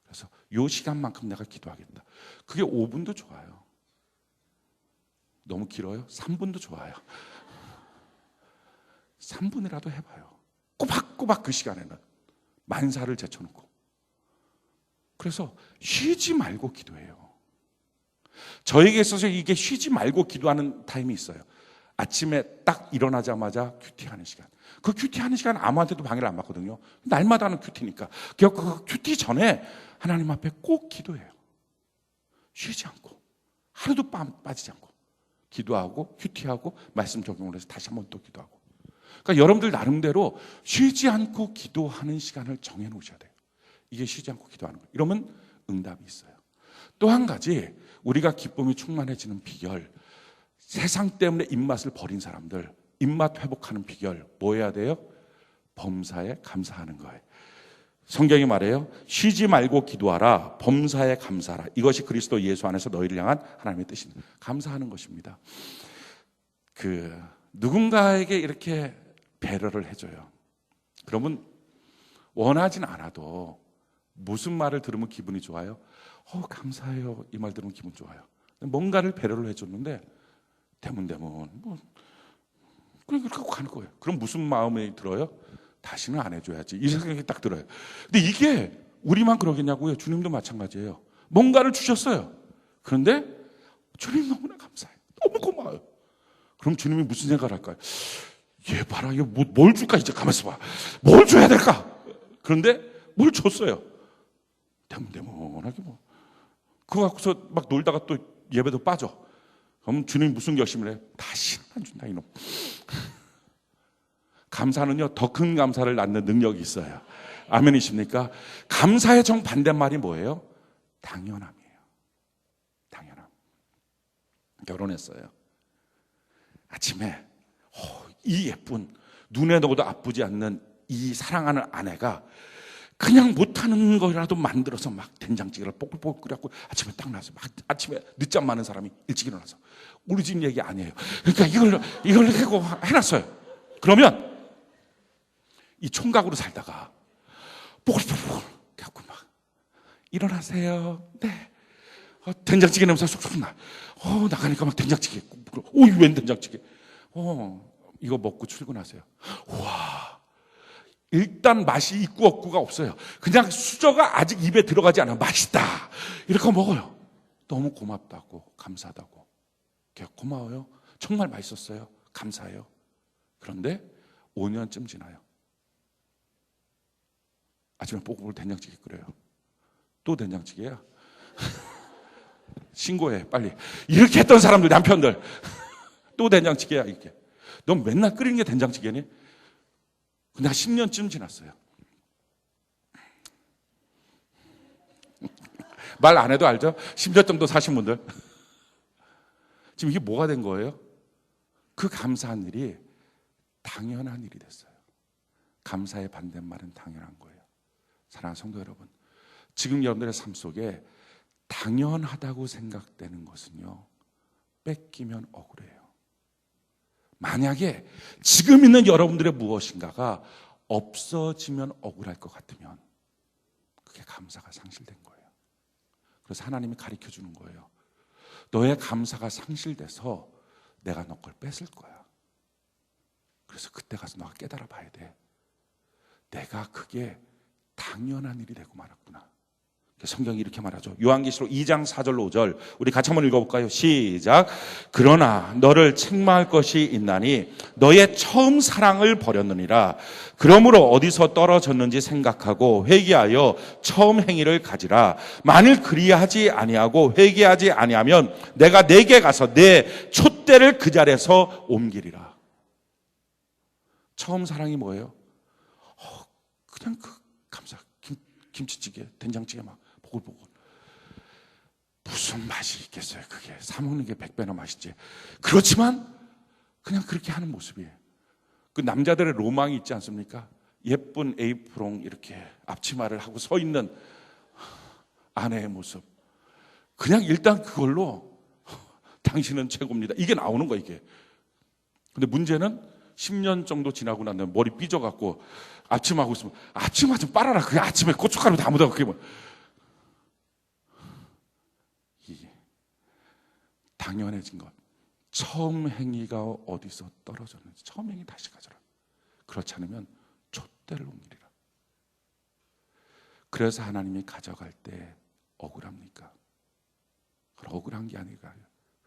그래서 이 시간만큼 내가 기도하겠다. 그게 5분도 좋아요. 너무 길어요? 3분도 좋아요. 3분이라도 해봐요. 꼬박꼬박 그 시간에는 만사를 제쳐놓고. 그래서 쉬지 말고 기도해요. 저에게 있어서 이게 쉬지 말고 기도하는 타임이 있어요. 아침에 딱 일어나자마자 큐티하는 시간. 그 큐티하는 시간 아무한테도 방해를 안 받거든요. 날마다 하는 큐티니까. 그 큐티 전에 하나님 앞에 꼭 기도해요. 쉬지 않고. 하루도 빠지지 않고. 기도하고 큐티하고 말씀 적용을 해서 다시 한번 또 기도하고. 그러니까 여러분들 나름대로 쉬지 않고 기도하는 시간을 정해놓으셔야 돼요. 이게 쉬지 않고 기도하는 거예요. 이러면 응답이 있어요. 또 한 가지 우리가 기쁨이 충만해지는 비결, 세상 때문에 입맛을 버린 사람들 입맛 회복하는 비결 뭐 해야 돼요? 범사에 감사하는 거예요. 성경이 말해요. 쉬지 말고 기도하라. 범사에 감사하라. 이것이 그리스도 예수 안에서 너희를 향한 하나님의 뜻입니다. 감사하는 것입니다. 누군가에게 이렇게 배려를 해줘요. 그러면 원하진 않아도 무슨 말을 들으면 기분이 좋아요? 감사해요. 이 말 들으면 기분 좋아요. 뭔가를 배려를 해줬는데 대문대문 그냥 그렇게 하고 가는 거예요. 그럼 무슨 마음이 들어요? 다시는 안 해줘야지. 이 생각이 딱 들어요. 근데 이게 우리만 그러겠냐고요? 주님도 마찬가지예요. 뭔가를 주셨어요. 그런데 주님 너무나 감사해요. 너무 고마워요. 그럼 주님이 무슨 생각을 할까요? 얘 봐라, 얘 뭘 줄까? 이제 가만있어 봐. 뭘 줘야 될까? 그런데 뭘 줬어요. 대문대문하게 뭐. 그거 갖고서 막 놀다가 또 예배도 빠져. 그럼 주님이 무슨 결심을 해요? 다시는 안 준다, 이놈. 감사는요, 더 큰 감사를 낳는 능력이 있어요. 아멘이십니까? 감사의 정반대말이 뭐예요? 당연함이에요. 당연함. 결혼했어요. 아침에 이 예쁜 눈에 넣어도 아프지 않는 이 사랑하는 아내가 그냥 못하는 거라도 만들어서 막 된장찌개를 뽀글뽀글 끓여갖고 아침에 딱 나서 막 아침에 늦잠 많은 사람이 일찍 일어나서 우리 집 얘기 아니에요. 그러니까 이걸 하고 해놨어요. 그러면 이 총각으로 살다가 뽀글뽀글 갖고 막 일어나세요. 네. 된장찌개 냄새 쏙쏙 나. 나가니까 막 된장찌개. 웬 된장찌개. 이거 먹고 출근하세요. 와. 일단 맛이 있고 없고가 없어요. 그냥 수저가 아직 입에 들어가지 않아. 맛있다. 이렇게 먹어요. 너무 고맙다고, 감사하다고. 고마워요. 정말 맛있었어요. 감사해요. 그런데 5년쯤 지나요. 아침에 뽀글뽀글 된장찌개 끓여요. 또 된장찌개야. 신고해 빨리. 이렇게 했던 사람들, 남편들. 또 된장찌개야 이렇게. 너 맨날 끓이는 게 된장찌개니? 근데 한 10년쯤 지났어요. 말 안 해도 알죠? 10년 정도 사신 분들. 지금 이게 뭐가 된 거예요? 그 감사한 일이 당연한 일이 됐어요. 감사의 반대말은 당연한 거예요. 사랑하는 성도 여러분, 지금 여러분들의 삶 속에 당연하다고 생각되는 것은요, 뺏기면 억울해요. 만약에 지금 있는 여러분들의 무엇인가가 없어지면 억울할 것 같으면 그게 감사가 상실된 거예요. 그래서 하나님이 가르쳐 주는 거예요. 너의 감사가 상실돼서 내가 너 걸 뺏을 거야. 그래서 그때 가서 너가 깨달아 봐야 돼. 내가 그게 당연한 일이 되고 말았구나. 성경이 이렇게 말하죠. 요한계시록 2장 4절로 5절 우리 같이 한번 읽어볼까요? 시작. 그러나 너를 책망할 것이 있나니 너의 처음 사랑을 버렸느니라. 그러므로 어디서 떨어졌는지 생각하고 회개하여 처음 행위를 가지라. 만일 그리하지 아니하고 회개하지 아니하면 내가 내게 가서 내 촛대를 그 자리에서 옮기리라. 처음 사랑이 뭐예요? 그냥 감사. 김치찌개, 된장찌개 막 보글보글. 무슨 맛이 있겠어요, 그게. 사먹는 게 100배나 맛있지. 그렇지만 그냥 그렇게 하는 모습이에요. 그 남자들의 로망이 있지 않습니까? 예쁜 에이프롱 이렇게 앞치마를 하고 서 있는 아내의 모습. 그냥 일단 그걸로 당신은 최고입니다. 이게 나오는 거야, 이게. 근데 문제는 10년 정도 지나고 나면 머리 삐져갖고 앞치마 하고 있으면 앞치마 좀 빨아라. 그게 아침에 고춧가루 다 묻어. 그게 뭐. 이게 당연해진 것. 처음 행위가 어디서 떨어졌는지 처음 행위 다시 가져라. 그렇지 않으면 촛대를 옮기리라. 그래서 하나님이 가져갈 때 억울합니까? 그건 억울한 게 아니라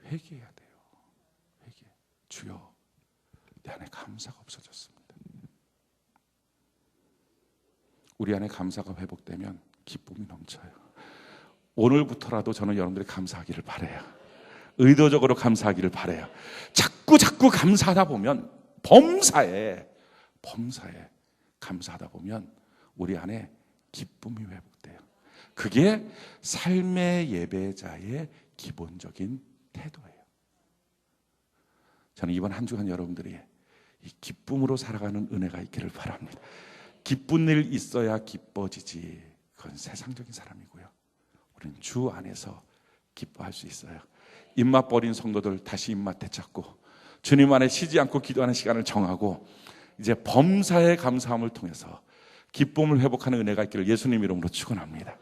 회개해야 돼요. 회개. 주여, 내 안에 감사가 없어졌습니다. 우리 안에 감사가 회복되면 기쁨이 넘쳐요. 오늘부터라도 저는 여러분들이 감사하기를 바라요. 의도적으로 감사하기를 바라요. 자꾸 감사하다 보면 범사에 감사하다 보면 우리 안에 기쁨이 회복돼요. 그게 삶의 예배자의 기본적인 태도예요. 저는 이번 한 주간 여러분들이 이 기쁨으로 살아가는 은혜가 있기를 바랍니다. 기쁜 일 있어야 기뻐지지. 그건 세상적인 사람이고요. 우리는 주 안에서 기뻐할 수 있어요. 입맛 버린 성도들 다시 입맛 되찾고 주님 안에 쉬지 않고 기도하는 시간을 정하고 이제 범사에 감사함을 통해서 기쁨을 회복하는 은혜가 있기를 예수님 이름으로 축원합니다.